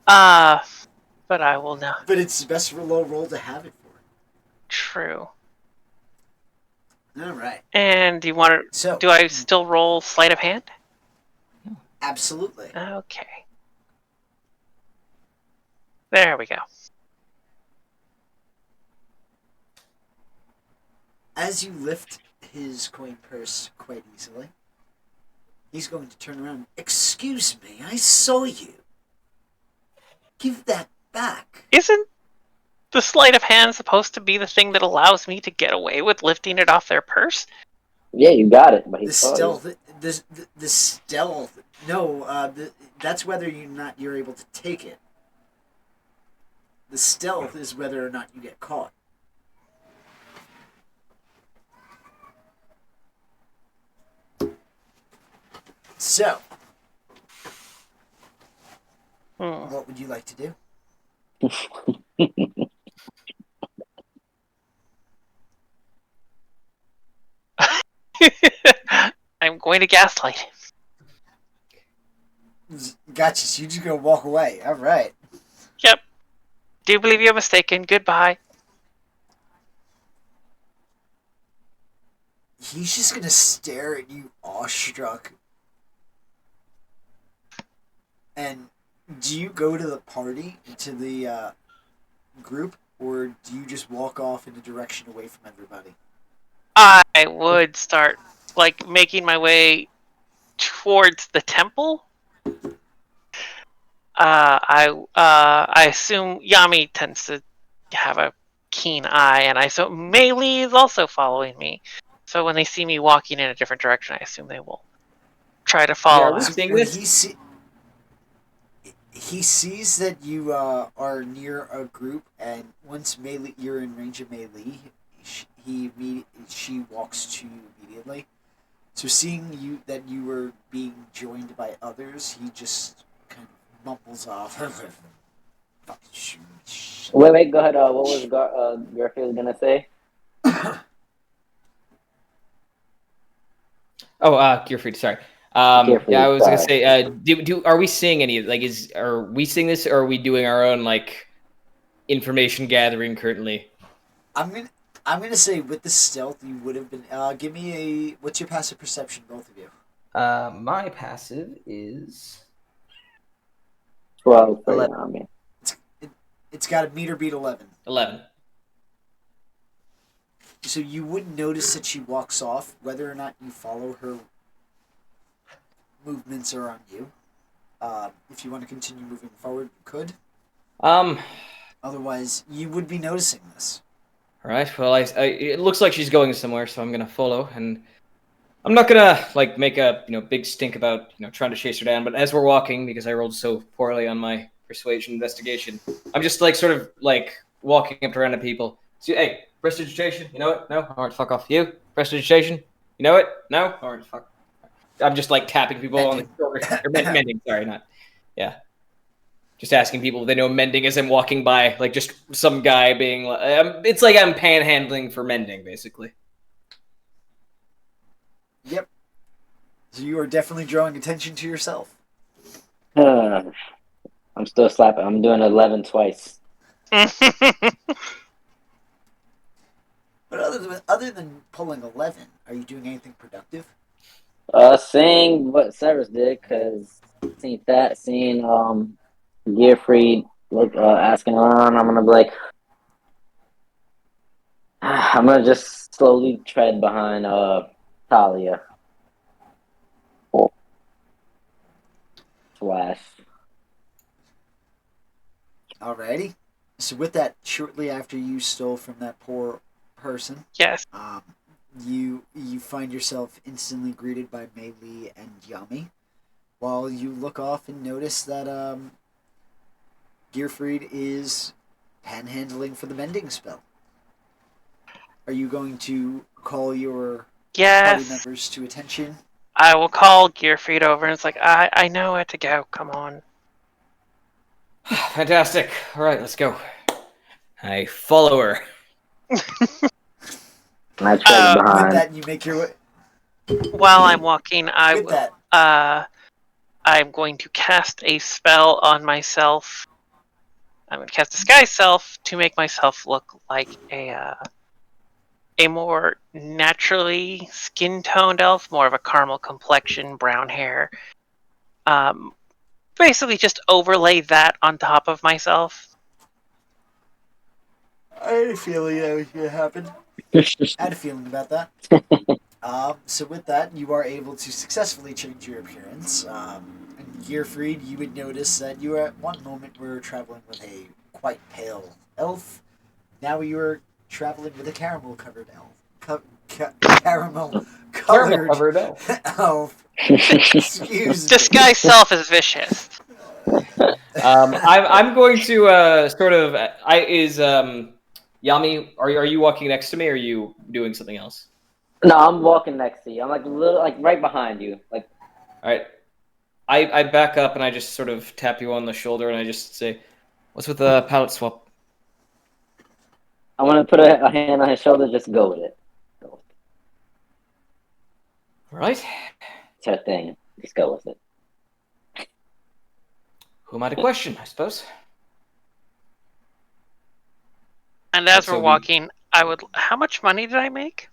But I will not. But it's the best low roll to have it for. True. All right. And do you want to? So, do I still roll sleight of hand? Absolutely. Okay. There we go. As you lift his coin purse quite easily, he's going to turn around. Excuse me, I saw you. Give that back. Isn't the sleight of hand supposed to be the thing that allows me to get away with lifting it off their purse? Yeah, you got it. But he The saw stealth. you. The stealth. No, that's whether you're able to take it. The stealth is whether or not you get caught. So, what would you like to do? I'm going to gaslight him. Gotcha. So you just gonna walk away. All right. Yep. Do you believe you're mistaken? Goodbye. He's just gonna stare at you, awestruck. And do you go to the party, to the group, or do you just walk off in a direction away from everybody? I would start making my way towards the temple. I assume Yami tends to have a keen eye, and I assume Mei Li is also following me. So when they see me walking in a different direction, I assume they will try to follow. are we seeing this? He sees that you are near a group, and once you're in range of Mei Li, she walks to you immediately. So seeing that you were being joined by others, he just kind of mumbles off. Wait, go ahead. What was Gierfreid gonna say? Gierfreid, sorry. Gierfreid, I was gonna sorry. say, are we seeing any? Are we seeing this, or are we doing our own information gathering currently? I'm gonna say with the stealth you would have been. Give me what's your passive perception, both of you? My passive is 12 for 11. Yami. It's got a meter beat 11. 11. So you wouldn't notice that she walks off, whether or not you follow her movements are on you. If you want to continue moving forward, you could. Otherwise, you would be noticing this. All right. Well, it looks like she's going somewhere, so I'm gonna follow, and I'm not gonna make a big stink about trying to chase her down. But as we're walking, because I rolled so poorly on my persuasion investigation, I'm just sort of walking up to random people. So, hey, prestidigitation, you know it? No? All right, fuck off. You? Prestidigitation? You know it? No? All right, fuck. I'm just tapping people on the shoulder. Or mending, sorry, not. Yeah. Just asking people if they know mending as I'm walking by, just some guy being it's like I'm panhandling for mending, basically. Yep. So you are definitely drawing attention to yourself. I'm still slapping. I'm doing 11 twice. But other than pulling 11, are you doing anything productive? Seeing what Cyrus did, because seeing Gierfreid asking around, I'm gonna be like, I'm gonna just slowly tread behind Talia. Flash. Alrighty. So with that, shortly after you stole from that poor person, Yes. you find yourself instantly greeted by Mei Li and Yami, while you look off and notice that Gierfreid is panhandling for the mending spell. Are you going to call your party Yes. members to attention? I will call Gierfried over and it's like, I know where to go. Come on. Fantastic. All right, let's go. I follow her. I trail With behind. that, you make your way. While I'm walking, With that, I'm going to cast a spell on myself. I'm going to cast Disguise Self to make myself look like a more naturally skin-toned elf, more of a caramel complexion, brown hair. Basically just overlay that on top of myself. I had a feeling that was going to happen. I had a feeling about that. So with that, you are able to successfully change your appearance. And Gierfried, you would notice that you at one moment were traveling with a quite pale elf. Now you are traveling with a caramel-covered elf. Caramel-colored Covered elf. elf. Excuse me. Disguise Self is vicious. I'm going to sort of. Yami? Are you walking next to me? Or are you doing something else? No, I'm walking next to you. I'm like little, like right behind you. Like, All right. I back up and I just sort of tap you on the shoulder and I just say, "What's with the palette swap?" I want to put a hand on his shoulder. Just go with it. All right. It's her thing. Just go with it. Who am I to question? I suppose. And as So we're walking, how much money did I make?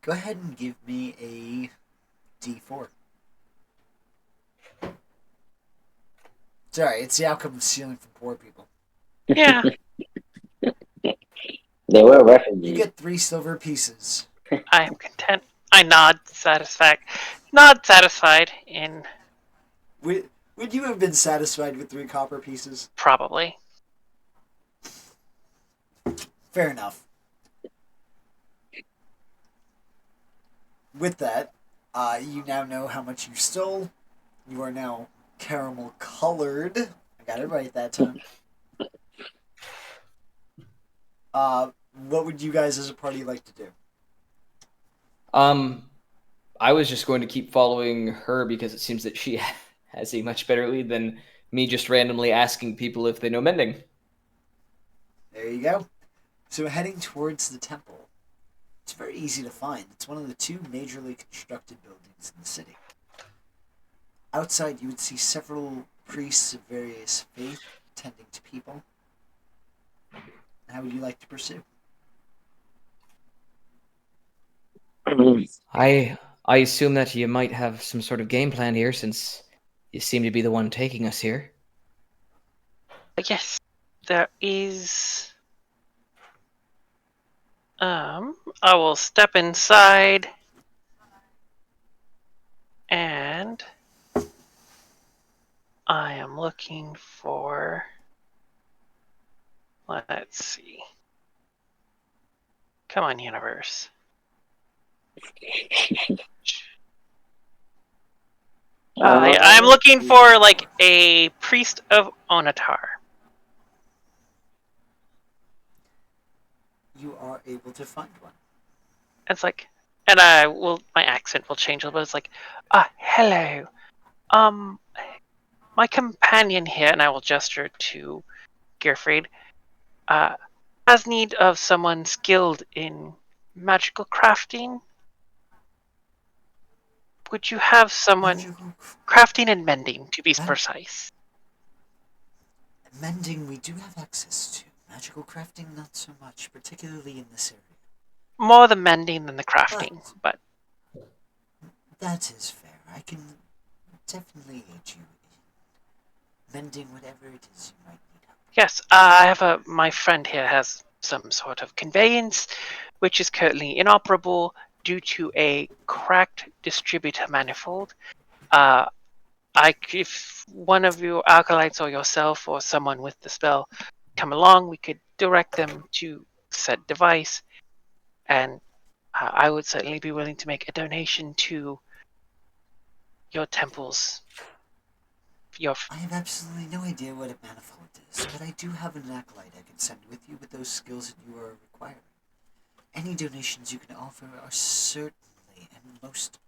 Go ahead and give me a D4. Sorry, it's the outcome of stealing from poor people. Yeah. They were You refugees. get 3 silver pieces. I am content. I nod satisfied in Would you have been satisfied with 3 copper pieces? probably. Fair enough. With that, you now know how much you stole. You are now caramel colored. I got it right that time. What would you guys as a party like to do? I was just going to keep following her because it seems that she has a much better lead than me just randomly asking people if they know mending. There you go. So heading towards the temple. It's very easy to find. It's one of the 2 majorly constructed buildings in the city. Outside, you would see several priests of various faiths tending to people. How would you like to pursue? I assume that you might have some sort of game plan here, since you seem to be the one taking us here. Yes, there is. I will step inside and I am looking for. Let's see. Come on, universe. I'm looking for like a priest of Onatar. You are able to find one. It's like, and my accent will change a little bit. It's like, hello, my companion here, and I will gesture to Gierfried, has need of someone skilled in magical crafting. Would you have someone crafting and mending, to be precise? Mending we do have access to. Magical crafting not so much, particularly in this area. More the mending than the crafting, but that is fair. I can definitely aid you in mending whatever it is you might need help. yes, I have my friend here has some sort of conveyance, which is currently inoperable due to a cracked distributor manifold. if one of your acolytes or yourself or someone with the spell come along, we could direct them to said device, and I would certainly be willing to make a donation to your temples. I have absolutely no idea what a manifold is, but I do have an acolyte I can send with you with those skills that you are requiring. Any donations you can offer are certainly and most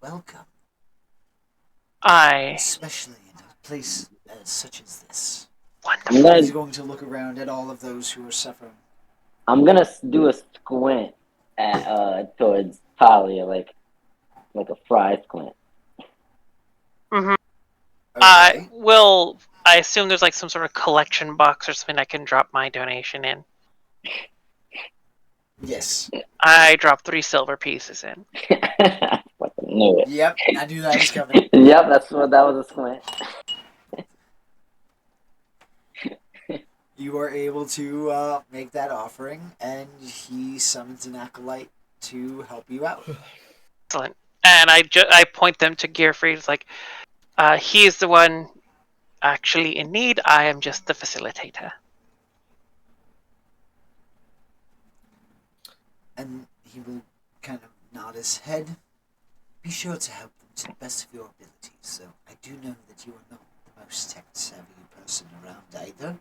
welcome. Especially in a place such as this. Wonderful. He's going to look around at all of those who are suffering. I'm gonna do a squint at towards Talia, like a fry squint. Mm-hmm. Okay. I assume there's like some sort of collection box or something I can drop my donation in. Yes. I dropped 3 silver pieces in. Fucking knew it. Yep, I knew that was coming. Yep, that was a squint. You are able to make that offering, and he summons an acolyte to help you out. Excellent. And I point them to Gierfreid. It's like, he's the one actually in need. I am just the facilitator. And he will kind of nod his head. Be sure to help them to the best of your abilities, so I do know that you are not the most tech-savvy person around either.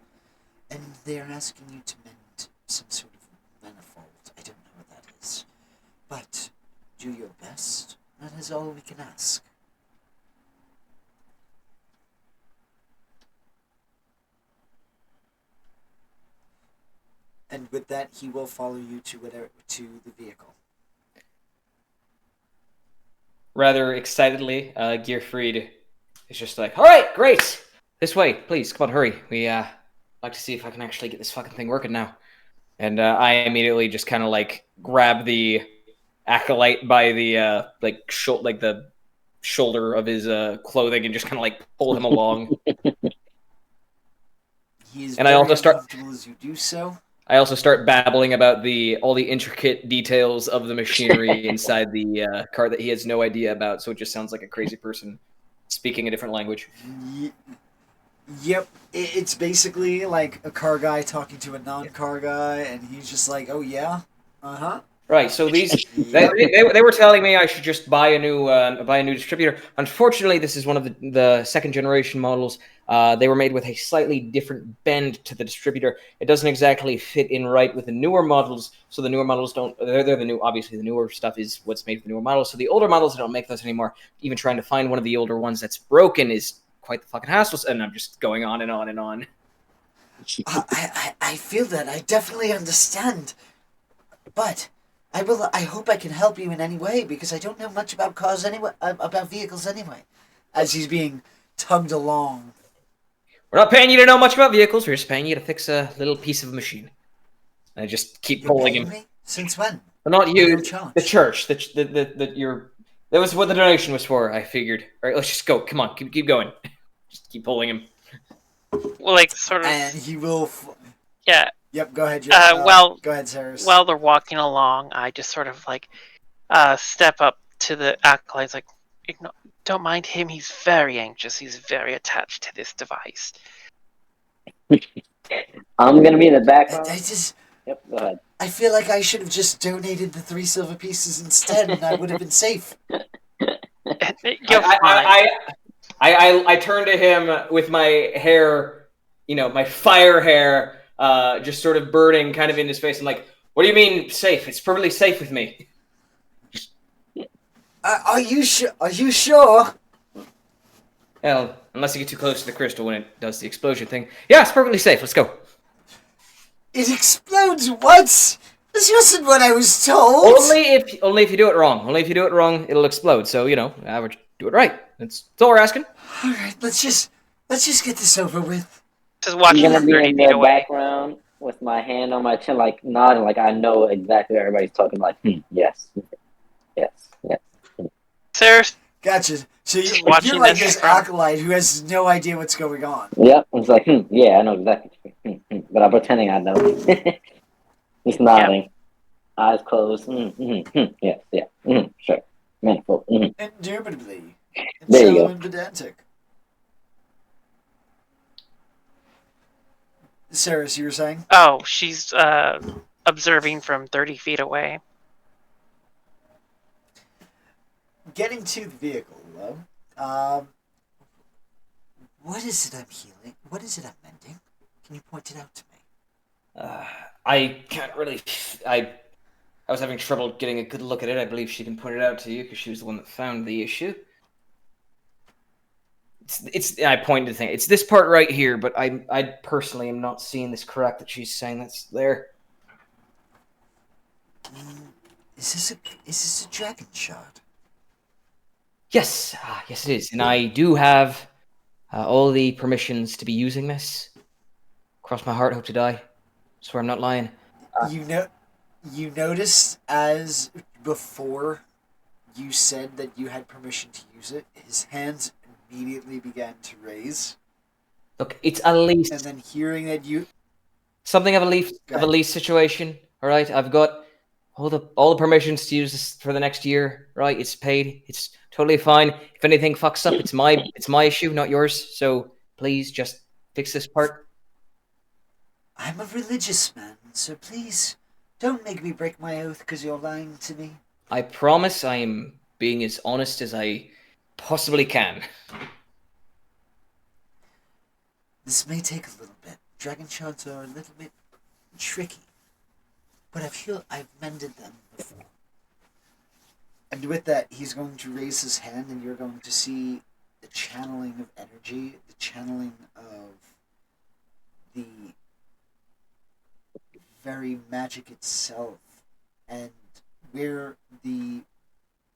And they are asking you to mend some sort of manifold. I don't know what that is. But do your best. That is all we can ask. And with that, he will follow you to the vehicle. Rather excitedly, Gierfried is just like, "All right, great. This way, please. Come on, hurry. We like to see if I can actually get this fucking thing working now." And I immediately just kind of like grab the acolyte by the the shoulder of his clothing and just kind of like pull him along. He is And very I also start uncomfortable as you do so. I also start babbling about all the intricate details of the machinery inside the car that he has no idea about, so it just sounds like a crazy person speaking a different language. Yep, it's basically like a car guy talking to a non-car guy, and he's just like, "Oh yeah, uh-huh." Right. So they were telling me I should just buy a new distributor. Unfortunately, this is one of the second generation models. They were made with a slightly different bend to the distributor. It doesn't exactly fit in right with the newer models. So the newer models don't. They're the new. Obviously, the newer stuff is what's made for the newer models. So the older models, they don't make those anymore. Even trying to find one of the older ones that's broken is quite the fucking hassle. And I'm just going on and on and on. I feel that. I definitely understand. But I hope I can help you in any way, because I don't know much about cars anyway, about vehicles anyway. As he's being tugged along. We're not paying you to know much about vehicles. We're just paying you to fix a little piece of a machine. And I just keep pulling him. Me? Since when? Well, not you. No charge. The church. That was what the donation was for. I figured. All right, let's just go. Come on, keep going. Just keep pulling him. Well, like sort of. And he will. Yeah. Yep. Go ahead. Go ahead, Cyrus. While they're walking along, I just sort of like step up to the acolytes, like, don't mind him. He's very anxious. He's very attached to this device. I'm gonna be in the background. Yep. Go ahead. I feel like I should have just donated the 3 silver pieces instead, and I would have been safe. You're fine. I turn to him with my hair, my fire hair, just sort of burning kind of in his face. I'm like, "What do you mean safe? It's perfectly safe with me." Are you sure? Are you sure? Well, unless you get too close to the crystal when it does the explosion thing. Yeah, it's perfectly safe. Let's go. It explodes. What? This wasn't what I was told. Only if you do it wrong. Only if you do it wrong, it'll explode. So average, do it right. That's all we're asking. All right, let's just get this over with. Just watching I'm gonna from be 30 in feet the away. background with my hand on my chin, like nodding, like I know exactly what everybody's talking. Like, yes. Sarah's Gotcha. So you're watching like this this from- acolyte who has no idea what's going on. Yep. It's like, yeah, I know exactly. But I'm pretending I know. Just nodding, eyes closed. Yes, sure. Manifold. Indubitably. There you Shallow go. and pedantic. Saris, you were saying? Oh, she's observing from 30 feet away. Getting to the vehicle, though. What is it I'm healing? What is it I'm mending? Can you point it out to me? I can't really. I was having trouble getting a good look at it. I believe she can point it out to you because she was the one that found the issue. It's. I pointed to the thing. It's this part right here, but I personally am not seeing this crack that she's saying that's there. Is this a dragon shard? Yes, yes it is, and I do have all the permissions to be using this. Cross my heart, hope to die. Swear I'm not lying. You noticed as before you said that you had permission to use it, his hands immediately began to raise. Look, it's a lease. And then hearing that you Something of a lease situation. All right, I've got all the permissions to use this for the next year. Right, it's paid. It's totally fine. If anything fucks up, it's my issue, not yours. So please just fix this part. I'm a religious man, so please don't make me break my oath because you're lying to me. I promise I am being as honest as I possibly can. This may take a little bit. Dragon shards are a little bit tricky, but I've mended them before. And with that, he's going to raise his hand, and you're going to see the channeling of energy, the channeling of the very magic itself, and where the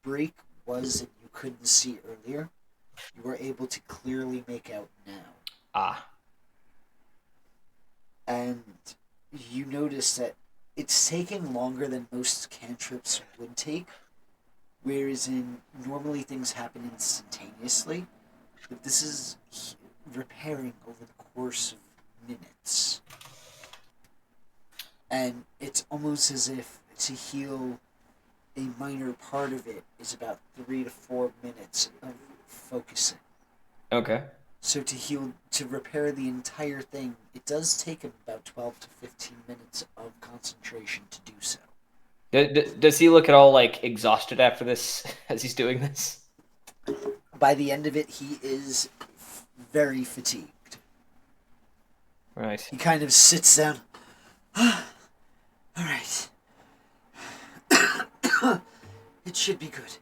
break was that you couldn't see earlier, you are able to clearly make out now. And you notice that it's taking longer than most cantrips would take, whereas normally things happen instantaneously, but this is repairing over the course of minutes. And it's almost as if to heal a minor part of it is about 3 to 4 minutes of focusing. Okay. So to repair the entire thing, it does take him about 12 to 15 minutes of concentration to do so. Does he look at all exhausted after this as he's doing this? By the end of it, he is very fatigued. Right. He kind of sits down. All right. It should be good.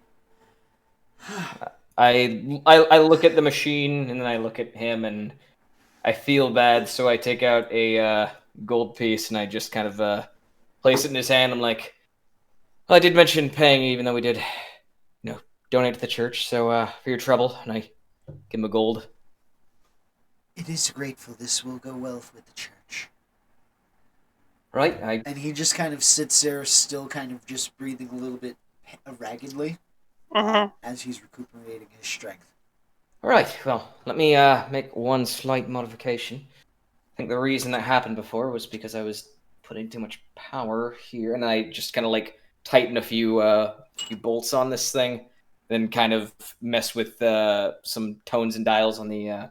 I look at the machine and then I look at him and I feel bad, so I take out a gold piece and I just kind of place it in his hand. I'm like, well, I did mention paying, even though we did, donate to the church. So for your trouble, and I give him a gold. It is grateful. This will go well with the church. Right. And he just kind of sits there, still kind of just breathing a little bit raggedly, as he's recuperating his strength. All right. Well, let me make one slight modification. I think the reason that happened before was because I was putting too much power here, and I just kind of tighten a few bolts on this thing, then kind of mess with some tones and dials on the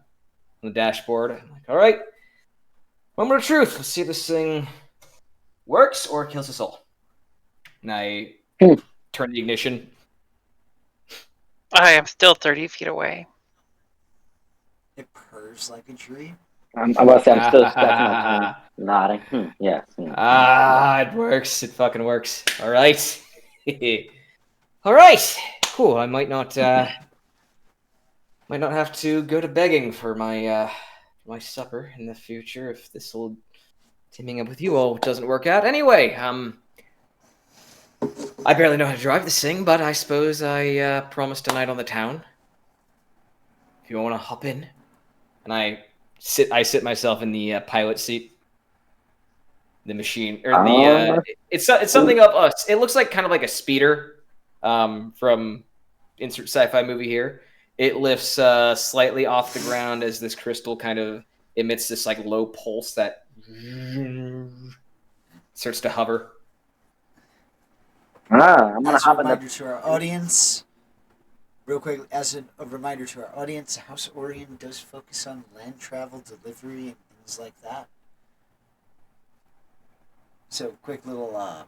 dashboard. I'm like, all right, moment of truth. Let's see if this thing works or kills us all. And I turn the ignition. I am still 30 feet away. It purrs like a dream. I'm about to say, I'm still scratching my chin, nodding. Yes. It works. It fucking works. All right. All right. Cool. I might not have to go to begging for my supper in the future if this whole teaming up with you all doesn't work out. Anyway, I barely know how to drive this thing, but I suppose I promised a night on the town. If you want to hop in, and I sit myself in the pilot seat. The machine or the it's something of us. It looks like kind of like a speeder from insert sci-fi movie here. It lifts slightly off the ground as this crystal kind of emits this low pulse that starts to hover. I'm gonna as a hop in reminder to our audience, real quick, as a reminder to our audience, House Orion does focus on land travel, delivery, and things like that. So, quick little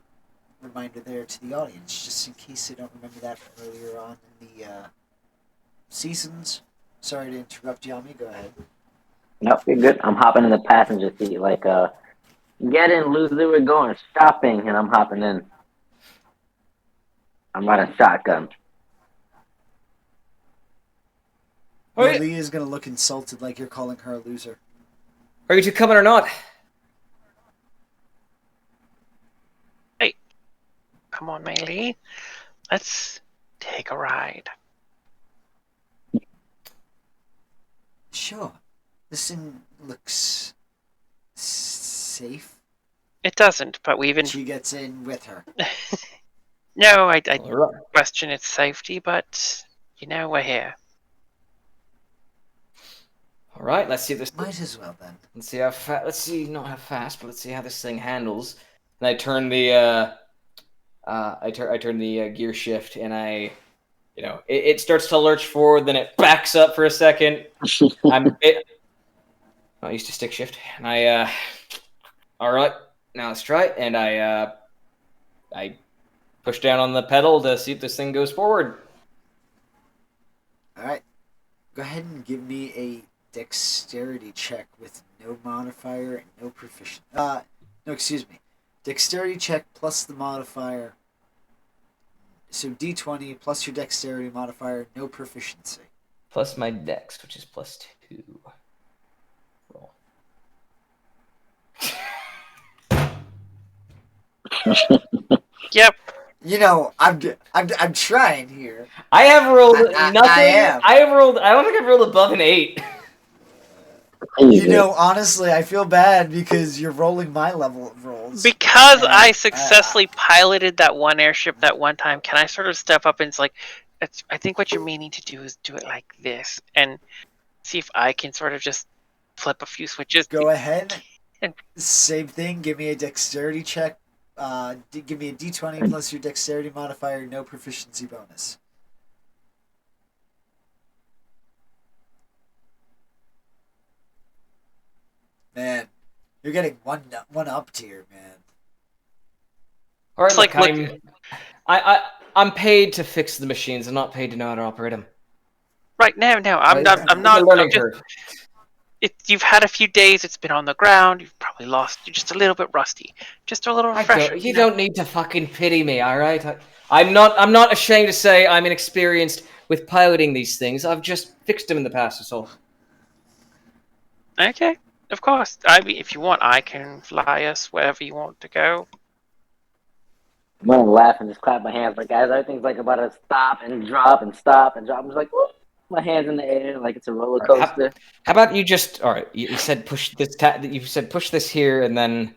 reminder there to the audience, just in case they don't remember that from earlier on in the seasons. Sorry to interrupt, Yami. Go ahead. Nope, you're good. I'm hopping in the passenger seat, like get in, Lucy. We're going shopping, and I'm hopping in. I'm riding shotgun. Oh, yeah. Leah is gonna look insulted, like you're calling her a loser. Are you two coming or not? Come on, Melee. Let's take a ride. Sure. This thing looks safe. It doesn't, but we've been. She gets in with her. No, I All right. question its safety, but we're here. All right. Let's see this. Might as well then. Let's see how fast. Let's see not how fast, but let's see how this thing handles. And I turn the I turn the gear shift, and it starts to lurch forward, then it backs up for a second. I'm not used to stick shift, and all right, now let's try it, and I push down on the pedal to see if this thing goes forward. All right. Go ahead and give me a dexterity check with no modifier and no proficiency. No, excuse me. Dexterity check plus the modifier. So D20 plus your dexterity modifier, no proficiency. Plus my dex, which is +2. Roll. Yep. I'm trying here. I have rolled I nothing. am. I don't think I've rolled above an 8. Honestly, I feel bad because you're rolling my level of rolls. Because I successfully piloted that one airship that one time, can I sort of step up and it's like, I think what you're meaning to do is do it like this and see if I can sort of just flip a few switches. Go ahead. Same thing. Give me a dexterity check. Give me a D20 plus your dexterity modifier, no proficiency bonus. Man, you're getting one up tier, man. All right, It's like I'm paid to fix the machines. I'm not paid to know how to operate them. Right now, no, I'm Right? not. I'm It's not. a learning I'm just, curve. you've had a few days. It's been on the ground. You've probably lost. You're just a little bit rusty. Just a little refresher. You don't need to fucking pity me, all right? I'm not ashamed to say I'm inexperienced with piloting these things. I've just fixed them in the past, that's all. Okay, of course. I mean, if you want, I can fly us wherever you want to go. I'm gonna laugh and just clap my hands, like guys, everything's like about to stop and drop and stop and drop. I'm just like, whoop, my hands in the air like it's a roller coaster. How about you just all right? You said push this. You said push this here, and then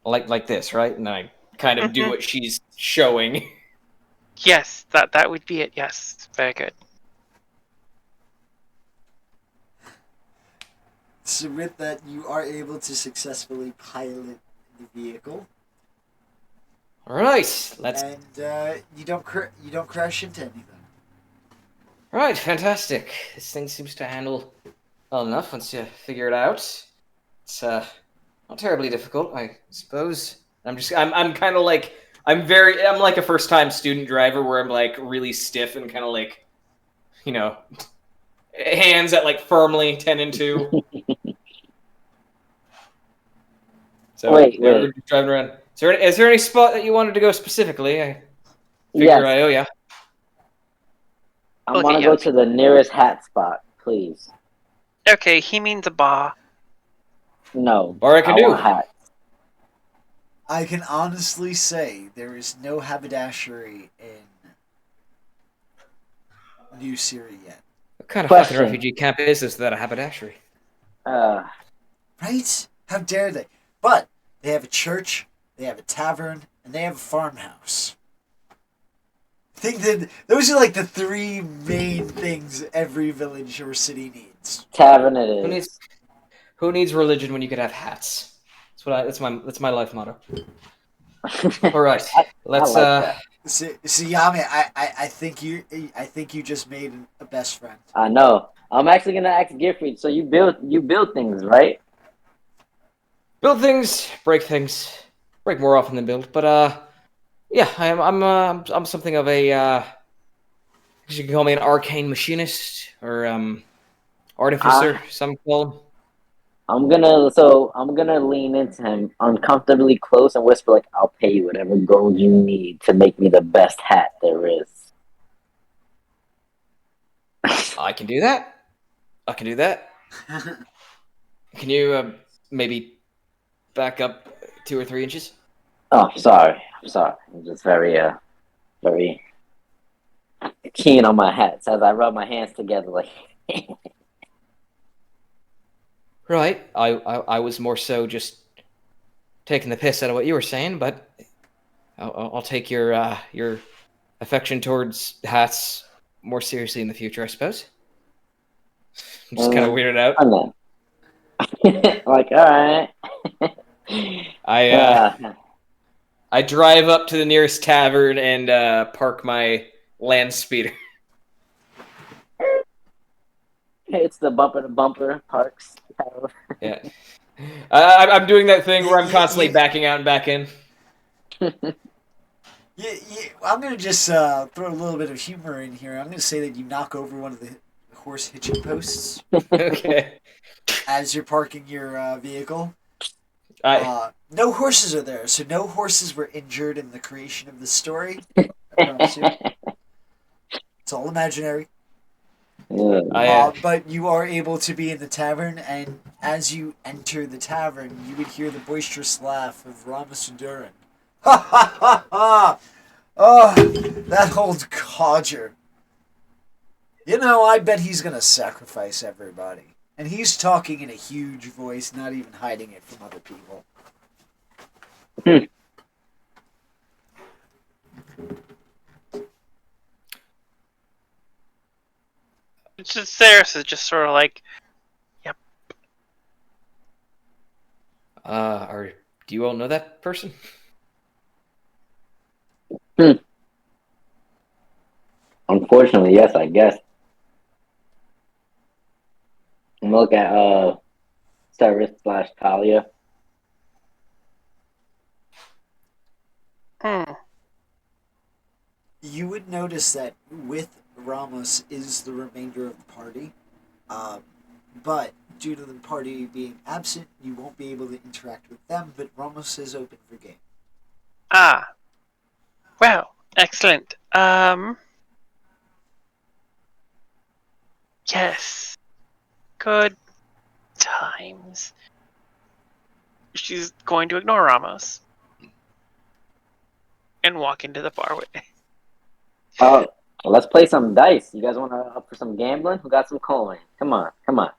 like this, right? And I kind of do what she's showing. Yes, that would be it. Yes, very good. So with that, you are able to successfully pilot the vehicle, All right, let's. and you don't crash into anything. All right, fantastic. This thing seems to handle well enough once you figure it out. It's not terribly difficult, I suppose. I'm kind of like I'm like a first time student driver where I'm like really stiff and kind of like, hands at like firmly 10 and 2. So Wait. we're just driving around. Is there any spot that you wanted to go specifically? I figure Yes. I owe ya. I Okay, want to yeah. go to the nearest hat spot, please. Okay, he means a bar. No, Or I can do. want hat. I can honestly say there is no haberdashery in New Syria yet. What kind of Question. fucking refugee camp is this without a haberdashery? Right? How dare they? But they have a church, they have a tavern, and they have a farmhouse. I think that those are like the three main things every village or city needs. Tavern it is. Who needs religion when you could have hats? That's my life motto. All right, let's. like that. So Yami, I think you just made a best friend. I know. I'm actually gonna ask Gierfreid. So you build things, right? Build things, break things. break more often than build. But yeah, I'm something of a you can call me an arcane machinist or artificer. I Some call him. I'm gonna lean into him uncomfortably close and whisper like, "I'll pay you whatever gold you need to make me the best hat there is." I can do that. I can do that. Can you maybe back up 2 or 3 inches? Oh, I'm sorry. I'm just very keen on my hats as I rub my hands together like. Right. I was more so just taking the piss out of what you were saying, but I'll take your affection towards hats more seriously in the future, I suppose. I'm just kind of weirded out. I'm not. Like, all right. I I drive up to the nearest tavern and park my land speeder. It's the bumper to bumper parks. Yeah, I'm doing that thing where I'm constantly backing out and back in. I'm gonna just throw a little bit of humor in here. I'm gonna say that you knock over one of the horse hitching posts Okay. as you're parking your vehicle. I No horses are there, so no horses were injured in the creation of the story. I promise you. It's all imaginary. I But you are able to be in the tavern, and as you enter the tavern, you would hear the boisterous laugh of Ramasundaran. Ha ha ha ha! Oh, that old codger. You know, I bet he's gonna sacrifice everybody. And he's talking in a huge voice, not even hiding it from other people. It's just Ceres is just sort of like, yep. or do you all know that person? Unfortunately, yes, I guess. Look at Cyrus slash Talia. You would notice that with Ramos is the remainder of the party, but due to the party being absent, you won't be able to interact with them. But Ramos is open for game. Ah, well, excellent. Yes, good times. She's going to ignore Ramos and walk into the bar with. Oh, let's play some dice. You guys want to up for some gambling? Who got some coin? Come on, come on.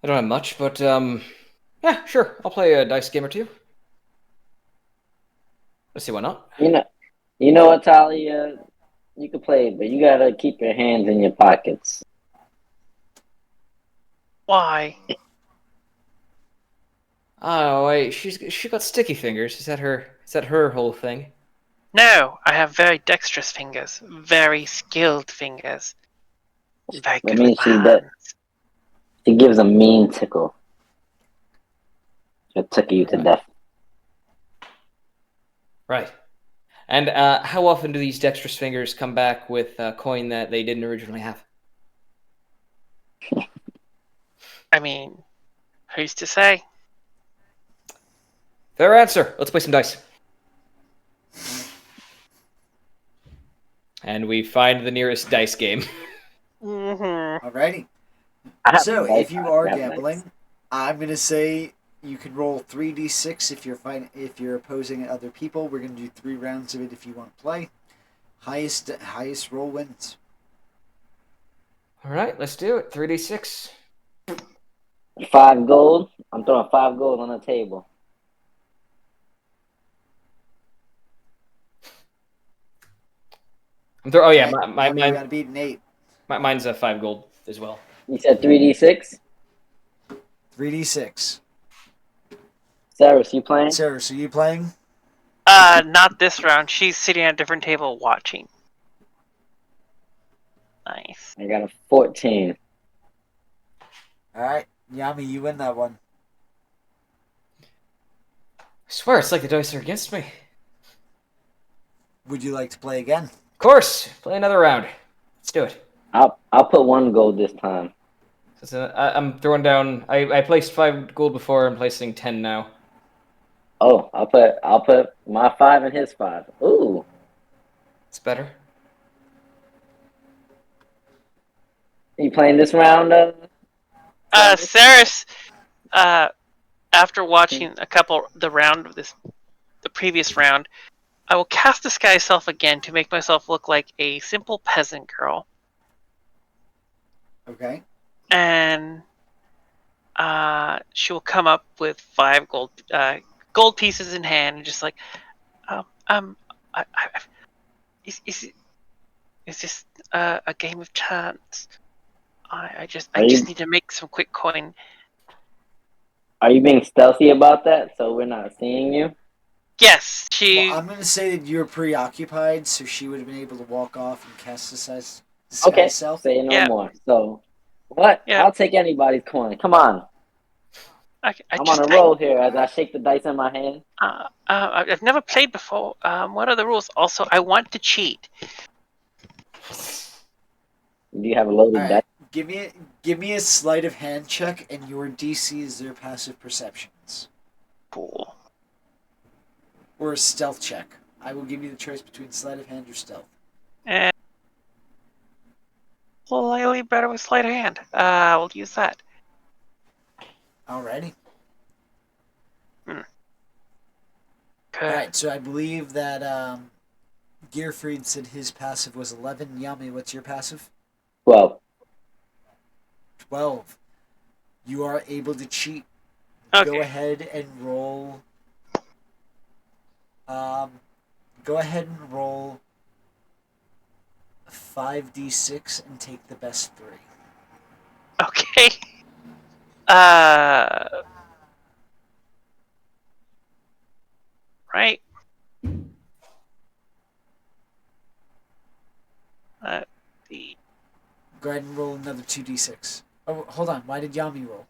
I don't have much, but yeah, sure. I'll play a dice game or two. Let's see, why not? You know what, Talia? You can play, but you gotta keep your hands in your pockets. Why? Oh wait, she got sticky fingers. Is that her? Is that her whole thing? No, I have very dexterous fingers, very skilled fingers. Very That good means with my hands. she gives a mean tickle. She'll tickle you to Right. death. Right. And how often do these dexterous fingers come back with a coin that they didn't originally have? I mean, who's to say? Fair answer. Let's play some dice. And we find the nearest dice game. Mm-hmm. Alrighty. I have So dice. if you are I have gambling, dice. I'm gonna say you can roll 3d6 if you're opposing other people. We're gonna do 3 rounds of it if you want to play. Highest roll wins. All right, let's do it. 3d6. 5 gold. I'm throwing 5 gold on the table. Oh yeah, You gotta beat an 8. mine's a 5 gold as well. You said 3d6. 3d6. Cyrus, you playing? Sarah, so you playing? Not this round. She's sitting at a different table watching. Nice. I got a 14. Alright. Yami, you win that one. swear it's like the dice are against me. Would you like to play again? Of course, play another round. Let's do it. I'll put 1 gold this time. So, I'm throwing down. I placed 5 gold before. I'm placing 10 now. Oh, I'll put my 5 and his 5. Ooh. It's better. You playing this round? Saris, after watching the previous round, I will cast Disguise Self again to make myself look like a simple peasant girl. Okay. And she will come up with 5 gold pieces in hand, and just like, is this a game of chance? I just need to make some quick coin. Are you being stealthy about that so we're not seeing you? Yes, she. Well, I'm going to say that you're preoccupied, so she would have been able to walk off and cast disguise Okay, self. say no Yeah. more. So, what? Yeah. I'll take anybody's coin. Come on. I'm on a roll here as I shake the dice in my hand. I've never played before. What are the rules? Also, I want to cheat. Do you have a loaded All dice? right. Give me a sleight of hand check, and your DC is their passive perceptions, Cool. or a stealth check. I will give you the choice between sleight of hand or stealth. And slightly better with sleight of hand. We'll use that. Alrighty. Okay. All right. So I believe that Gierfreid said his passive was 11. Yami, what's your passive? 12. 12. You are able to cheat. Okay. Go ahead and roll. Go ahead and roll 5d6 and take the best 3. Okay. Right. The Go ahead and roll another 2d6. Oh, hold on. Why did Yami roll?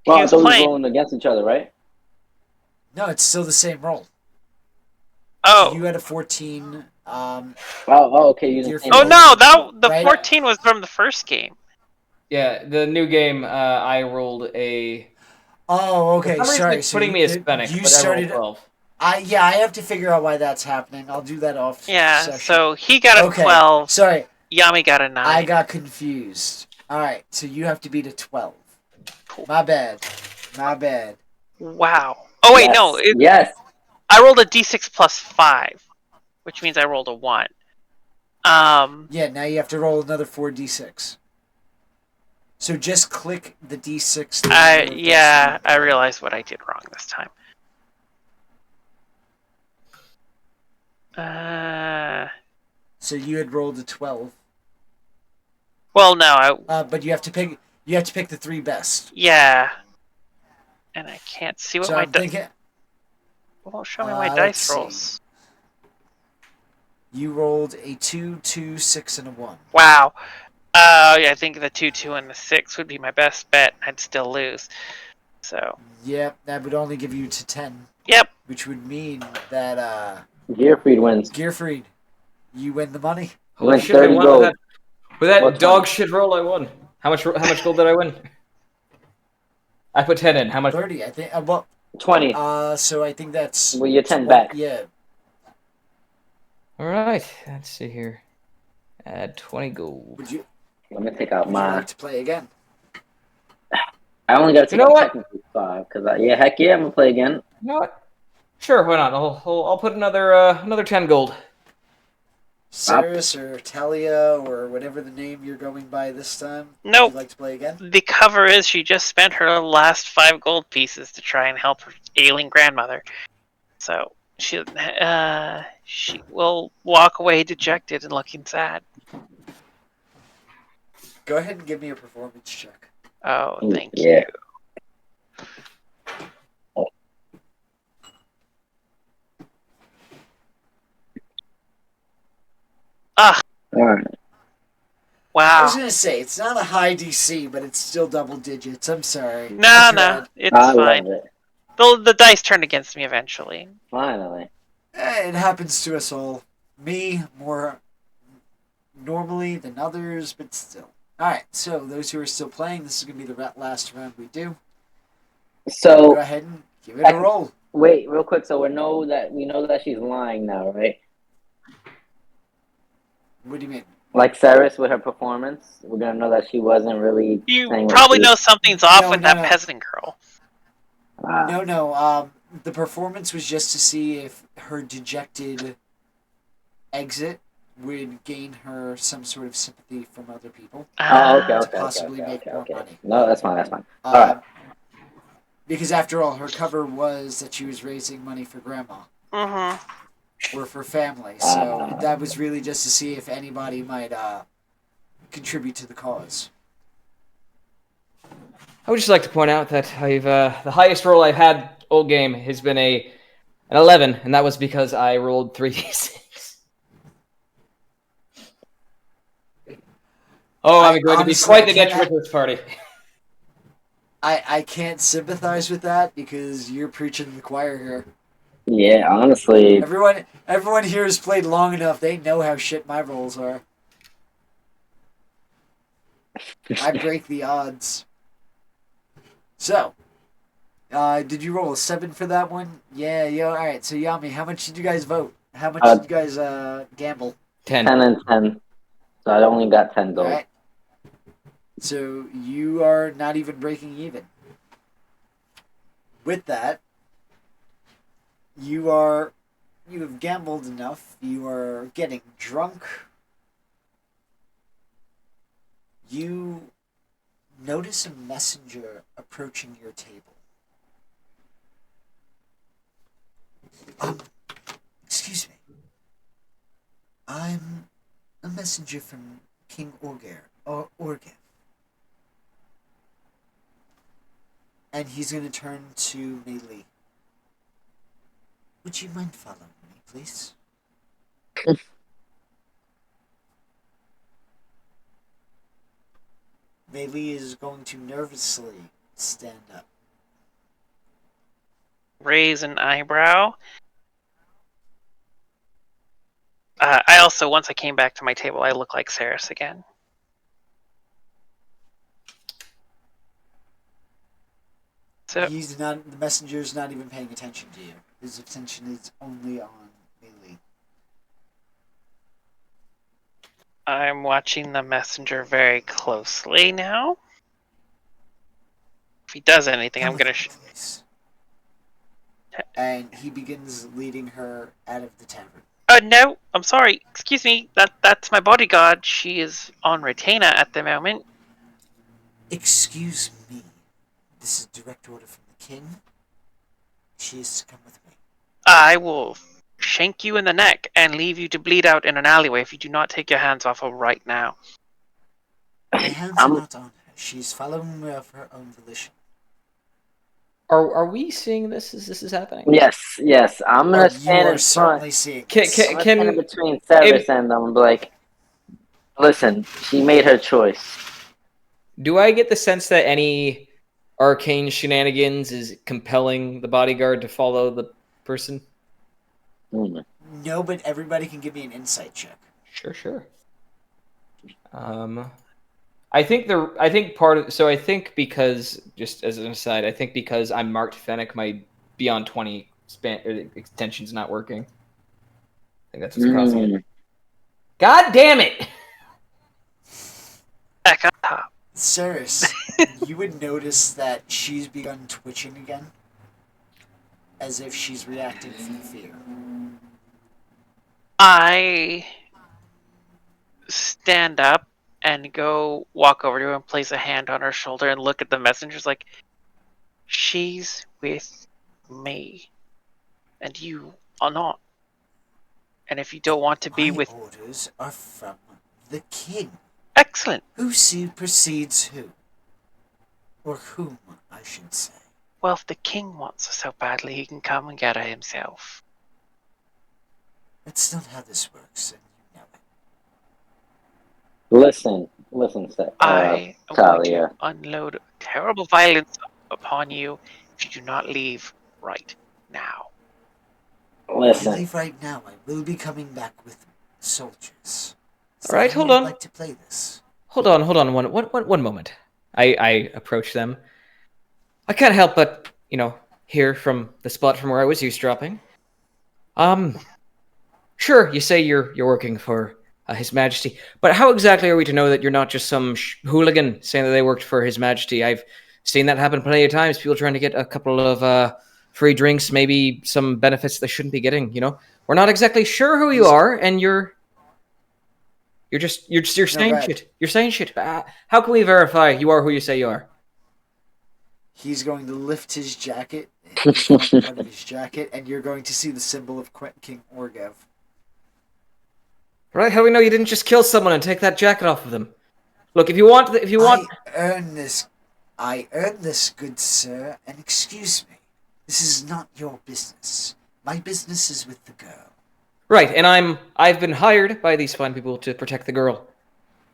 Well, I was thought we were playing. rolling against each other, right? No, it's still the same roll. Oh. You had a 14. Okay. You didn't say Oh Gierfreid- no! The Right. 14 was from the first game. Yeah, the new game. I rolled a. Oh, okay. For some reason, Sorry. it's So putting me as Fennec, you but I rolled started. 12. I have to figure out why that's happening. I'll do that off. Yeah. session. So he got a Okay. 12. Sorry, Yami got a 9. I got confused. All right, so you have to beat a 12. Cool. My bad. Wow. Oh wait, yes. no. Yes. I rolled a d6 plus 5, which means I rolled a 1. Yeah, now you have to roll another 4d6. So just click the d6. I realized what I did wrong this time. So you had rolled a 12. Well, no, But you have to pick. You have to pick the 3 best. yeah. And I can't see what So my I'm thinking. It won't show me my let's dice see. rolls. You rolled a 2, 2, 6, and a 1. Wow. Yeah, I think the 2, 2, and the 6 would be my best bet. I'd still lose. So. Yep, that would only give you to 10. Yep. Which would mean that Gierfreid wins. Gierfreid, you win the money. Holy Went shit! I 30 won gold. with that What dog 20? shit roll. I won. How much gold did I win? I put 10 in. How much? 30, I think. 20. So I think that's. Well, you're 10 back. Yeah. All right. Let's see here. Add 20 gold. Would you Let me take out like mine. to play again? I only got to take You know out what? technically 5. Heck yeah, I'm going to play again. You know what? Sure, why not? I'll put another 10 gold. Saris or Talia or whatever the name you're going by this time. Nope. Would you like to play again? The cover is she just spent her last 5 gold pieces to try and help her ailing grandmother. So she will walk away dejected and looking sad. Go ahead and give me a performance check. Oh, thank Yeah. you. Ah, All right. I wow. was gonna say it's not a high DC, but it's still double digits. I'm sorry. No, I no, tried. it's I fine. love it. The dice turned against me eventually. Finally. It happens to us all. Me, more normally than others, but still. Alright, so those who are still playing, this is going to be the last round we do. So Go ahead and give it a roll. wait, real quick. So we know that she's lying now, right? What do you mean? Like Cyrus with her performance, we're gonna know that she wasn't really. You saying what probably she know was. something's off No, with no, that no. peasant girl. No. The performance was just to see if her dejected exit would gain her some sort of sympathy from other people. Oh, okay, To possibly okay. make more money. No, that's fine. All right. Because after all, her cover was that she was raising money for grandma. Mm-hmm. Or for family. So that was really just to see if anybody might contribute to the cause. I would just like to point out that I've the highest roll I've had all game has been an 11, and that was because I rolled 3d6. Oh, I'm going to be quite the detriment to this party. I can't sympathize with that because you're preaching to the choir here. Yeah, honestly. Everyone here has played long enough. They know how shit my rolls are. I break the odds. So, did you roll a 7 for that one? Yeah. Alright, so Yami, how much did you guys vote? How much did you guys gamble? 10 and 10. So I only got 10 gold. Alright. So you are not even breaking even. With that, you have gambled enough. You are getting drunk. You notice a messenger approaching your table. Excuse me. I'm a messenger from King Orgev. And he's going to turn to Mei Li. Would you mind following me, please? Mei Li is going to nervously stand up. Raise an eyebrow. I also, once I came back to my table, I look like Cyrus again. So The messenger's not even paying attention to you. His attention is only on Mei Li. I'm watching the messenger very closely now. If he does anything, I'm gonna. And he begins leading her out of the tavern. No, I'm sorry. Excuse me. That's my bodyguard. She is on retainer at the moment. Excuse me. This is a direct order from the king. She is to come with me. I will shank you in the neck and leave you to bleed out in an alleyway if you do not take your hands off her right now. My hands are not on her. She's following me of her own volition. Are we seeing this as this is happening? Yes. I'm gonna stand you are in certainly front. seeing Can this. I'm gonna stand in between Cyrus and them. Like, listen, she made her choice. do I get the sense that any arcane shenanigans is compelling the bodyguard to follow the person? No, but everybody can give me an insight check. Sure. I think because, just as an aside, I think because I'm marked Fennec, my beyond 20 extension's not working. I think that's what's causing it. God damn it! Back up top. Cyrus, you would notice that she's begun twitching again, as if she's reacting from fear. I stand up and go walk over to her and place a hand on her shoulder and look at the messengers like, she's with me, and you are not. And if you don't want to be with... My orders are from the king. Excellent. Who precedes who? Or whom, I should say. Well, if the king wants her so badly, he can come and get her himself. That's not how this works, and you know it. Listen, I am going Talia. to unload terrible violence upon you if you do not leave right now. I Listen, leave right now. I will be coming back with soldiers. Is All right, that how hold you would on. like to play this? Hold on, one moment. I approach them. I can't help but, hear from the spot from where I was eavesdropping. Um, sure, you say you're working for His Majesty, but how exactly are we to know that you're not just some hooligan saying that they worked for His Majesty? I've seen that happen plenty of times. People trying to get a couple of free drinks, maybe some benefits they shouldn't be getting. We're not exactly sure who you are, and you're No, saying Brad. shit. You're saying shit. How can we verify you are who you say you are? He's going to lift his jacket, the front part of his jacket, and you're going to see the symbol of King Orgev. Right? How do we know you didn't just kill someone and take that jacket off of them? Look, if you want, I earned this, good sir, and excuse me. This is not your business. My business is with the girl. right, and I've been hired by these fine people to protect the girl,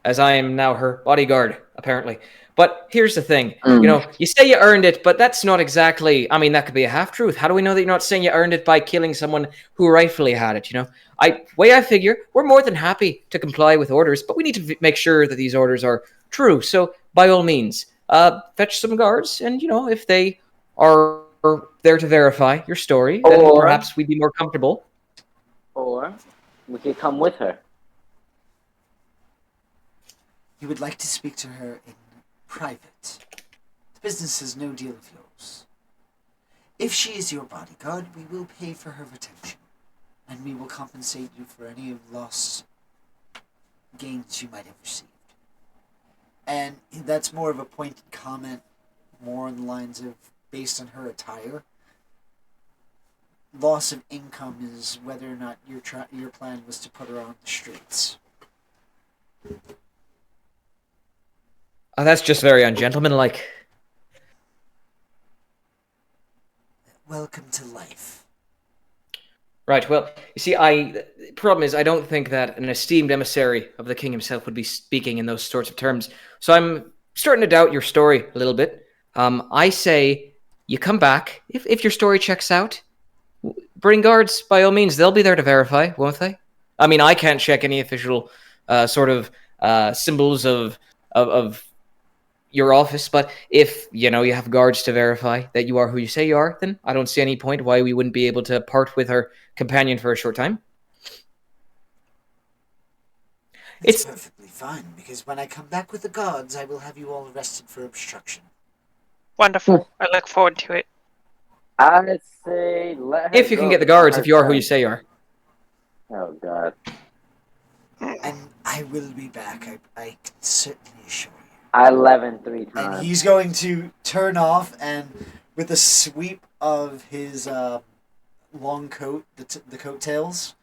as I am now her bodyguard, apparently. But here's the thing, you say you earned it, but that's not exactly. I mean, that could be a half truth. How do we know that you're not saying you earned it by killing someone who rightfully had it? I figure we're more than happy to comply with orders, but we need to make sure that these orders are true. So by all means, fetch some guards, and if they are there to verify your story, then or perhaps we'd be more comfortable. or we could come with her. You would like to speak to her in private. The business is no deal of yours. If she is your bodyguard, we will pay for her retention, and we will compensate you for any lost gains you might have received. And that's more of a pointed comment, more on the lines of based on her attire. Loss of income is whether or not your plan was to put her on the streets. Oh, that's just very ungentlemanlike. Welcome to life. Right, well, you see, the problem is I don't think that an esteemed emissary of the king himself would be speaking in those sorts of terms. So I'm starting to doubt your story a little bit. I say you come back. If your story checks out, bring guards, by all means. They'll be there to verify, won't they? I mean, I can't check any official sort of symbols of your office, but if you have guards to verify that you are who you say you are, then I don't see any point why we wouldn't be able to part with our companion for a short time. It's perfectly fine, because when I come back with the guards, I will have you all arrested for obstruction. Wonderful. I look forward to it. I'd say let her If you go can get the on guards, her if you are who you terms. say you are. Oh God. And I will be back, I can certainly assure you. I 11 3 times. And he's going to turn off, and with a sweep of his long coat, the coattails,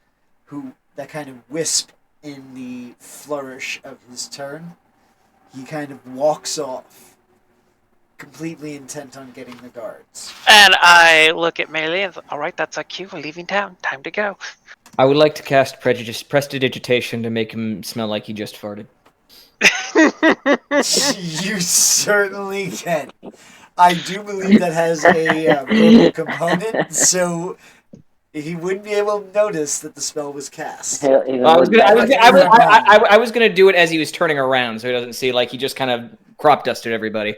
that kind of wisp in the flourish of his turn, he kind of walks off, completely intent on getting the guards. And I look at Melee and all right, that's our cue. We're leaving town. Time to go. I would like to cast prestidigitation to make him smell like he just farted. You certainly can. I do believe that has a verbal component, so he wouldn't be able to notice that the spell was cast. I was gonna do it as he was turning around, so he doesn't see like he just kind of crop dusted everybody.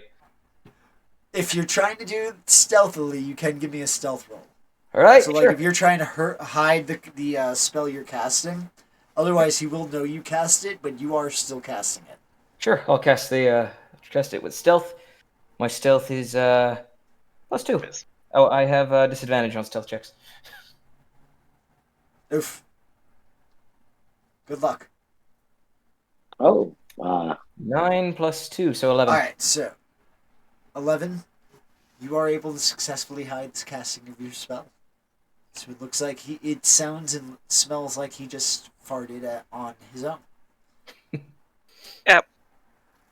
If you're trying to do it stealthily, you can give me a stealth roll. All right. So, like, if you're trying to hide the spell you're casting, otherwise he will know you cast it, but you are still casting it. Sure, I'll cast it with stealth. My stealth is +2. Oh, I have disadvantage on stealth checks. Oof. Good luck. Oh, 9 + 2, so 11. Alright, so 11. You are able to successfully hide the casting of your spell. So it looks like it sounds and smells like he just farted on his own. Yep.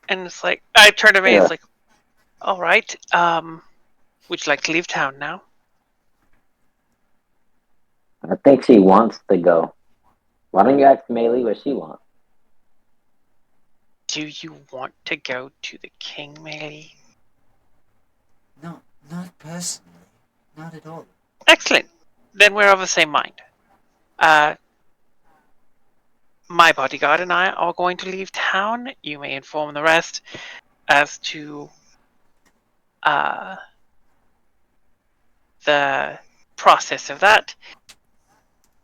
And it's like, I turn to me, it's like, all right, would you like to leave town now? I think she wants to go. Why don't you ask Melee what she wants? Do you want to go to the king, Melee? No, not personally. Not at all. Excellent. Then we're of the same mind. My bodyguard and I are going to leave town. You may inform the rest as to the process of that.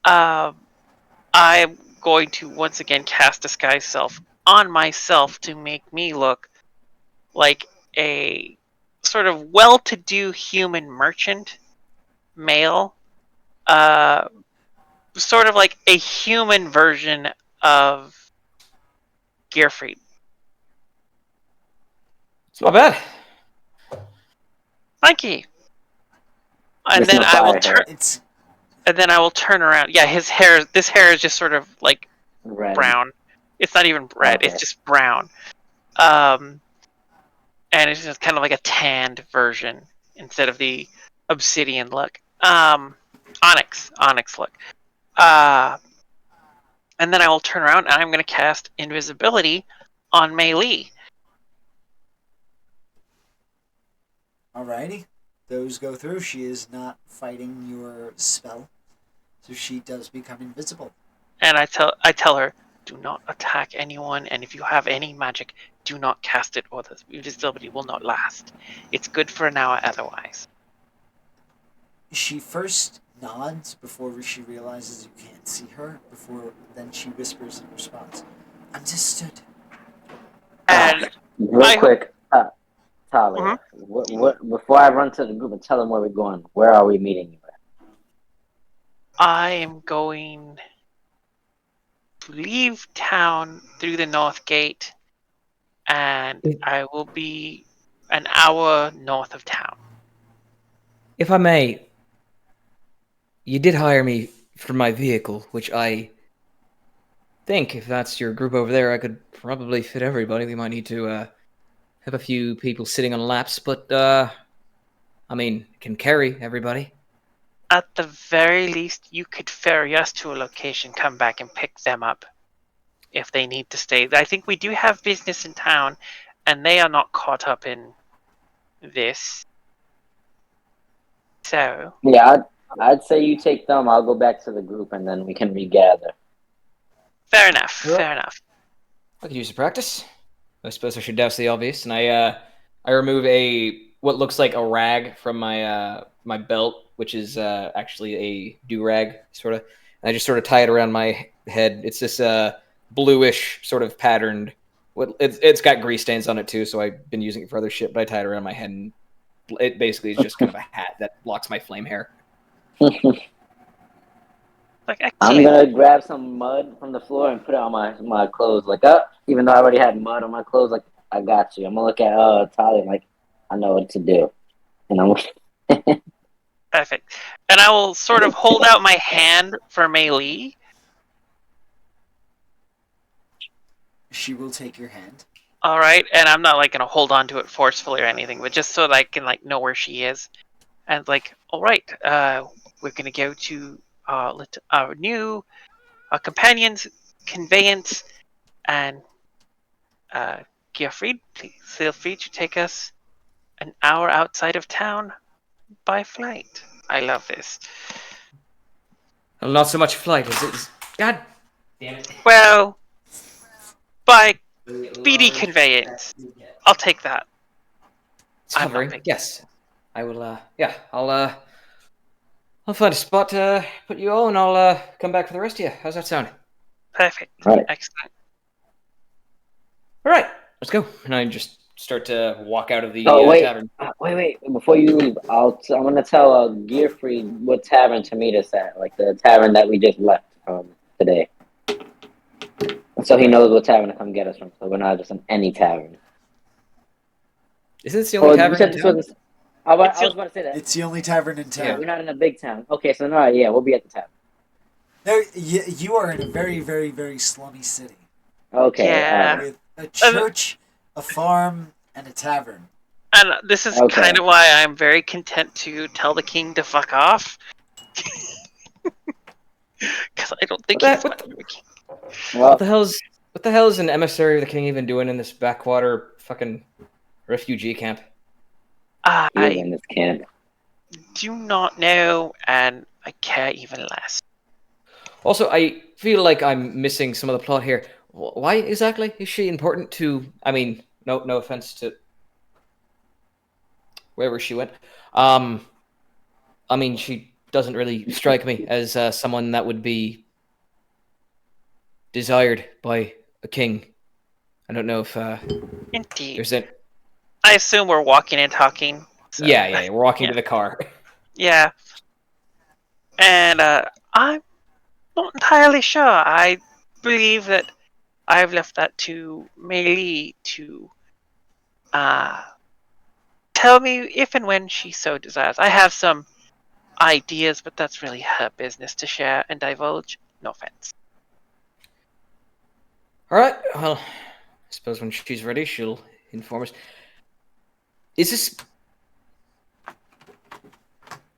I'm going to once again cast Disguise Self on myself to make me look like a sort of well-to-do human merchant male. Sort of like a human version of Gierfreid. It's not bad. Thank you. And There's then no I will fire turn. here. It's And then I will turn around. Yeah, his hair. This hair is just sort of like Red. brown. It's not even red. Okay. It's just brown. And it's just kind of like a tanned version instead of the obsidian look. Onyx look. And then I will turn around and I'm going to cast invisibility on Mei Li. alrighty. Those go through. She is not fighting your spell, so she does become invisible. And I tell her, do not attack anyone, and if you have any magic, do not cast it, or the invisibility will not last. It's good for an hour otherwise. She first nods before she realizes you can't see her. Before then, she whispers in response, "Understood." And Real quick, Talia, Mhm. what, before I run to the group and tell them where we're going, where are we meeting you at? I am going to leave town through the north gate, and I will be an hour north of town. If I may, you did hire me for my vehicle, which I think, if that's your group over there, I could probably fit everybody. We might need to have a few people sitting on laps, but I mean, can carry everybody. At the very least, you could ferry us to a location, come back and pick them up if they need to stay. I think we do have business in town, and they are not caught up in this. So, Yeah, I'd say you take them. I'll go back to the group, and then we can regather. fair enough. Sure. Fair enough. I could use the practice. I suppose I should douse the obvious, and I remove what looks like a rag from my belt, which is actually a do rag, sort of. And I just sort of tie it around my head. It's this bluish sort of patterned. It's got grease stains on it too, so I've been using it for other shit. But I tie it around my head, and it basically is just kind of a hat that blocks my flame hair. Like, I'm excellent. gonna grab some mud from the floor and put it on my clothes. Like, even though I already had mud on my clothes, like, I got you. I'm gonna look at Talia like, I know what to do, and I'm. Perfect. And I will sort of hold out my hand for Mei Li. She will take your hand. All right, and I'm not like gonna hold on to it forcefully or anything, but just so that I can like know where she is. And like, all right, we're gonna go to our new companion's conveyance, and Gierfreid, please feel free to take us an hour outside of town by flight. I love this. Well, not so much flight as it is. God damn it. Well, by speedy conveyance, I'll take that. It's I'm not hovering. picky. Yes, I will. Yeah, I'll find a spot to put you all, and I'll come back for the rest of you. How's that sound? Perfect. Right. Excellent. All right, let's go. And I just start to walk out of the Oh wait, tavern. wait! Before you leave, I'm gonna tell Gierfried what tavern to meet us at, like the tavern that we just left from today, so he knows what tavern to come get us from. So we're not just in any tavern. Isn't this the only Well, tavern you said in this town? was. I It's was about to say that. It's the only tavern in Yeah, town. we're not in a big town. Okay, so no, yeah, we'll be at the tavern. No, you are in a very, very, very slummy city Okay. Yeah. with a church, a farm, and a tavern. And this is Okay. kind of why I'm very content to tell the king to fuck off. Because I don't think he's much of a king. Well, What the hell is an emissary of the king even doing in this backwater fucking refugee camp? he is in this camp. do not know, and I care even less. Also, I feel like I'm missing some of the plot here. Why exactly is she important to? I mean, no offense to wherever she went. I mean, she doesn't really strike me as someone that would be desired by a king. I don't know if Indeed. there's a. I assume we're walking and talking. So, Yeah. We're walking yeah. to the car. Yeah. And I'm not entirely sure. I believe that I've left that to Mei Li to uh, tell me if and when she so desires. I have some ideas, but that's really her business to share and divulge. No offense. All right. Well, I suppose when she's ready, she'll inform us.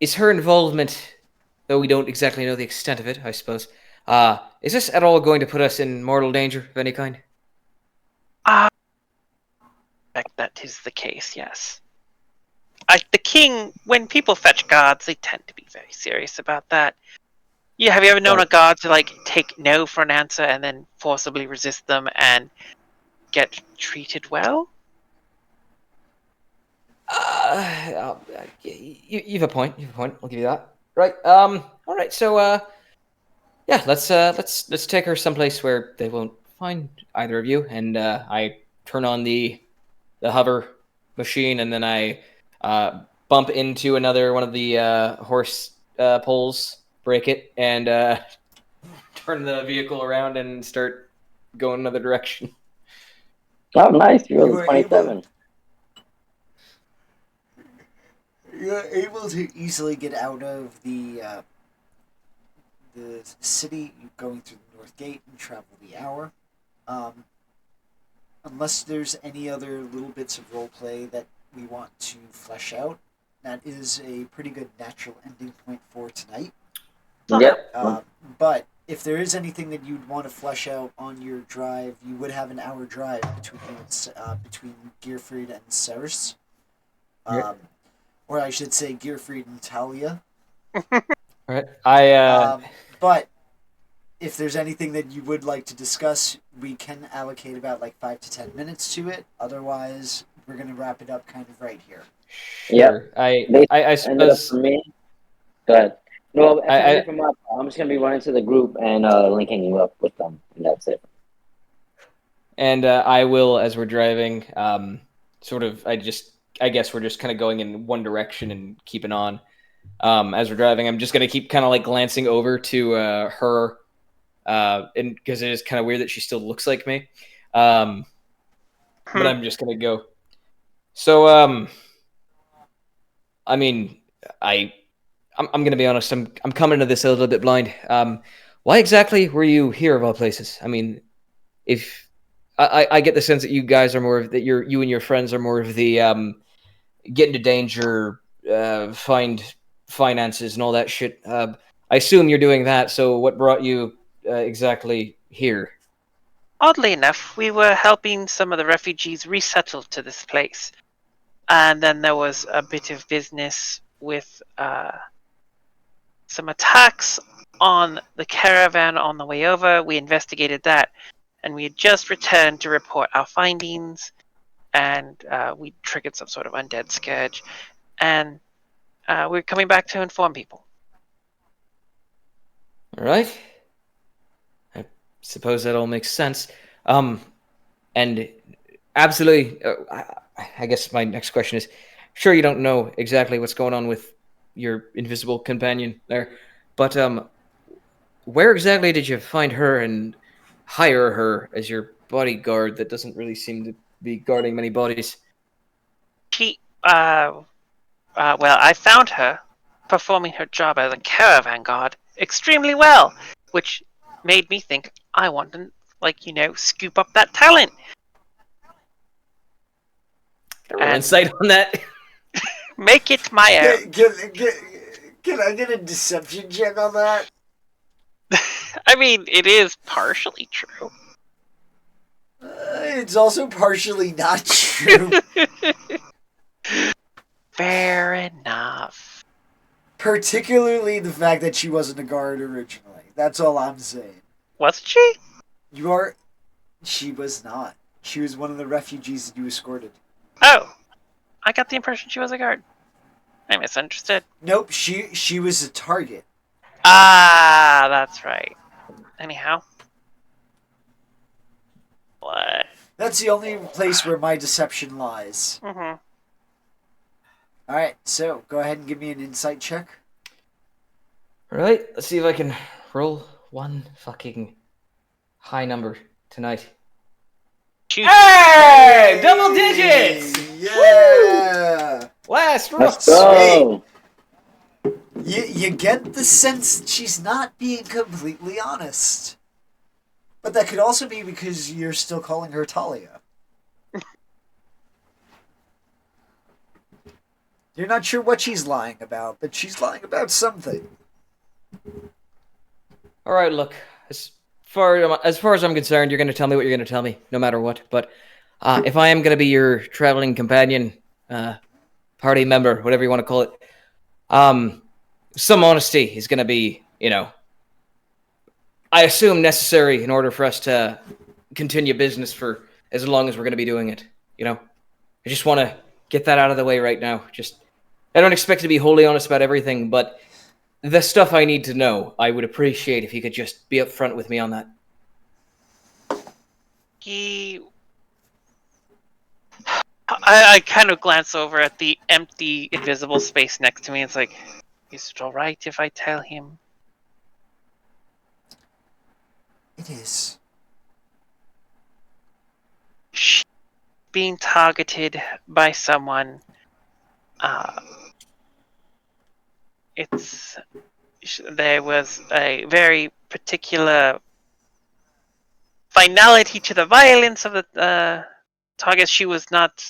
Is her involvement, though we don't exactly know the extent of it, I suppose, is this at all going to put us in mortal danger of any kind? I expect that is the case, yes. The king, when people fetch guards, they tend to be very serious about that. Yeah, have you ever known a guard to take no for an answer and then forcibly resist them and get treated well? You have a point. I'll give you that. Right. All right. So, yeah. Let's take her someplace where they won't find either of you. And I turn on the hover machine, and then I bump into another one of the horse poles, break it, and turn the vehicle around and start going another direction. Oh, nice. You You rolled a were able. 27. You're able to easily get out of the city, going through the north gate and travel the hour. Um, unless there's any other little bits of role play that we want to flesh out, that is a pretty good natural ending point for tonight. Yep. But if there is anything that you'd want to flesh out on your drive, you would have an hour drive between Gierfreid and Ceres. Yeah. Or I should say Gierfried and Talia. All right. I But if there's anything that you would like to discuss, we can allocate about 5 to 10 minutes to it. Otherwise, we're going to wrap it up kind of right here. sure. Yep. I Ended up suppose for me. Go ahead. No, I from up, I'm just gonna be running to the group and linking you up with them, and that's it. and I will, as we're driving, sort of. I guess we're just kind of going in one direction and keeping on. As we're driving, I'm just gonna keep kind of glancing over to her, and because it is kind of weird that she still looks like me. But I'm just gonna go. So, I mean, I'm gonna be honest. I'm coming to this a little bit blind. Why exactly were you here of all places? I mean, if I get the sense that you guys are more of that you and your friends are more of the get into danger, find finances and all that shit. I assume you're doing that. So, what brought you exactly here? Oddly enough, we were helping some of the refugees resettle to this place. And then there was a bit of business with some attacks on the caravan on the way over. We investigated that, and we had just returned to report our findings, and we triggered some sort of undead scourge, and we're coming back to inform people. All right. I suppose that all makes sense. And absolutely, I guess my next question is: sure, you don't know exactly what's going on with your invisible companion there, but where exactly did you find her and hire her as your bodyguard? That doesn't really seem to be guarding many bodies. She, well, I found her performing her job as a caravan guard extremely well, which made me think I want to, scoop up that talent. Can I roll insight on that? Make it my own. Can I get a deception check on that? I mean, it is partially true. It's also partially not true. Fair enough. Particularly the fact that she wasn't a guard originally. That's all I'm saying. Wasn't she? You are. She was not. She was one of the refugees that you escorted. Oh, I got the impression she was a guard. I misunderstood. Nope, she was a target. Ah, that's right. Anyhow. What? That's the only place where my deception lies. Mm-hmm. Alright, so go ahead and give me an insight check. Alright, let's see if I can roll one fucking high number tonight. Hey! Double digits! Yeah! Woo! Last roll. Let's go. You get the sense that she's not being completely honest. But that could also be because you're still calling her Talia. You're not sure what she's lying about, but she's lying about something. Alright, look. As far as I'm concerned, you're going to tell me what you're going to tell me, no matter what. But if I am going to be your traveling companion, party member, whatever you want to call it, some honesty is going to be, I assume necessary in order for us to continue business for as long as we're going to be doing it. I just want to get that out of the way right now. I don't expect to be wholly honest about everything, but the stuff I need to know, I would appreciate if you could just be upfront with me on that. I kind of glance over at the empty, invisible space next to me. It's like, is it alright if I tell him? It is. She's being targeted by someone. There was a very particular finality to the violence of the target. She was not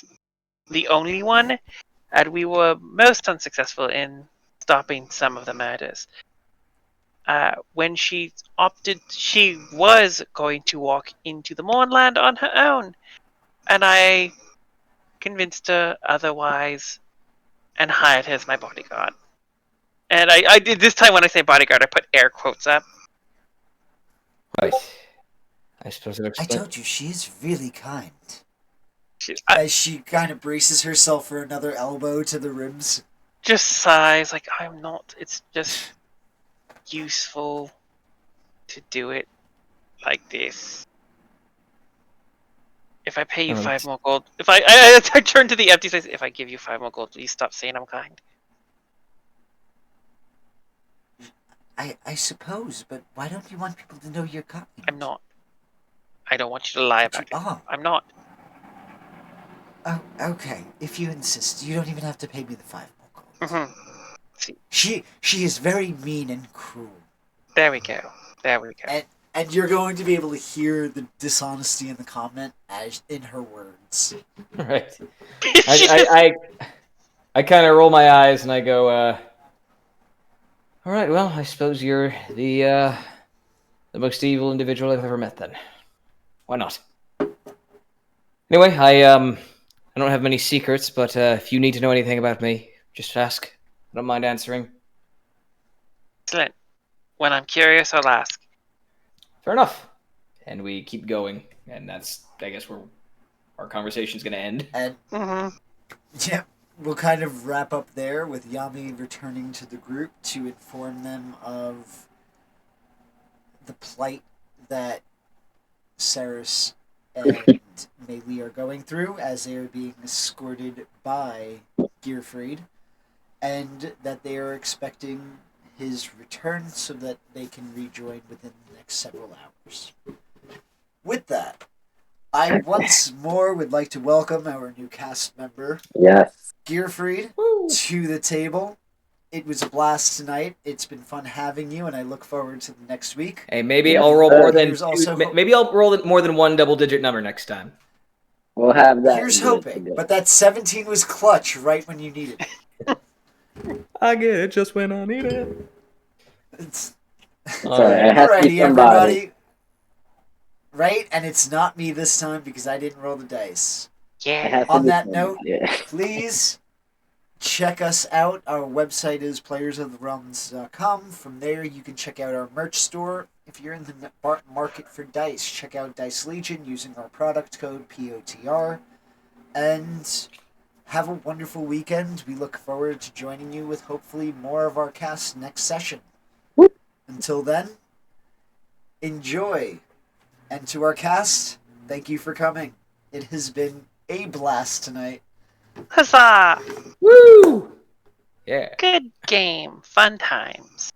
the only one, and we were most unsuccessful in stopping some of the murders. When she was going to walk into the Mournland on her own, and I convinced her otherwise and hired her as my bodyguard. And I did this time when I say bodyguard, I put air quotes up. Right. I suppose I told you, she is really kind. She As she kind of braces herself for another elbow to the ribs. just sighs like, I'm not. It's just useful to do it like this. If I pay you 5 more gold, if I turn to the empty space, if I give you 5 more gold, will you stop saying I'm kind? I suppose, but why don't you want people to know you're kind? I'm not. I don't want you to lie about it. I'm not. Oh, okay. If you insist, you don't even have to pay me the 5 more gold. Mm-hmm. She is very mean and cruel. There we go. And you're going to be able to hear the dishonesty in the comment as in her words. Right. I kind of roll my eyes and I go, all right, well, I suppose you're the most evil individual I've ever met then. Why not? Anyway, I don't have many secrets, but if you need to know anything about me, just ask. I don't mind answering. Excellent. When I'm curious, I'll ask. Fair enough. And we keep going, and that's, I guess, where our conversation's going to end. And yeah, we'll kind of wrap up there with Yami returning to the group to inform them of the plight that Saris and Meili are going through as they are being escorted by Gierfreid, and that they are expecting his return so that they can rejoin within the next several hours. With that, I once more would like to welcome our new cast member, Yes. Gierfreid, to the table. It was a blast tonight. It's been fun having you, and I look forward to the next week. Hey, maybe I'll roll more than maybe I'll roll more than one double-digit number next time. We'll have that. Here's hoping, but that 17 was clutch right when you needed it. I get it just when I need it. Alrighty, everybody. Right? And it's not me this time because I didn't roll the dice. Yeah. On that note, please check us out. Our website is playersoftherealms.com. From there, you can check out our merch store. If you're in the market for dice, check out Dice Legion using our product code POTR. And have a wonderful weekend. We look forward to joining you with hopefully more of our cast next session. Whoop. Until then, enjoy. And to our cast, thank you for coming. It has been a blast tonight. Huzzah! Woo! Yeah. Good game. Fun times.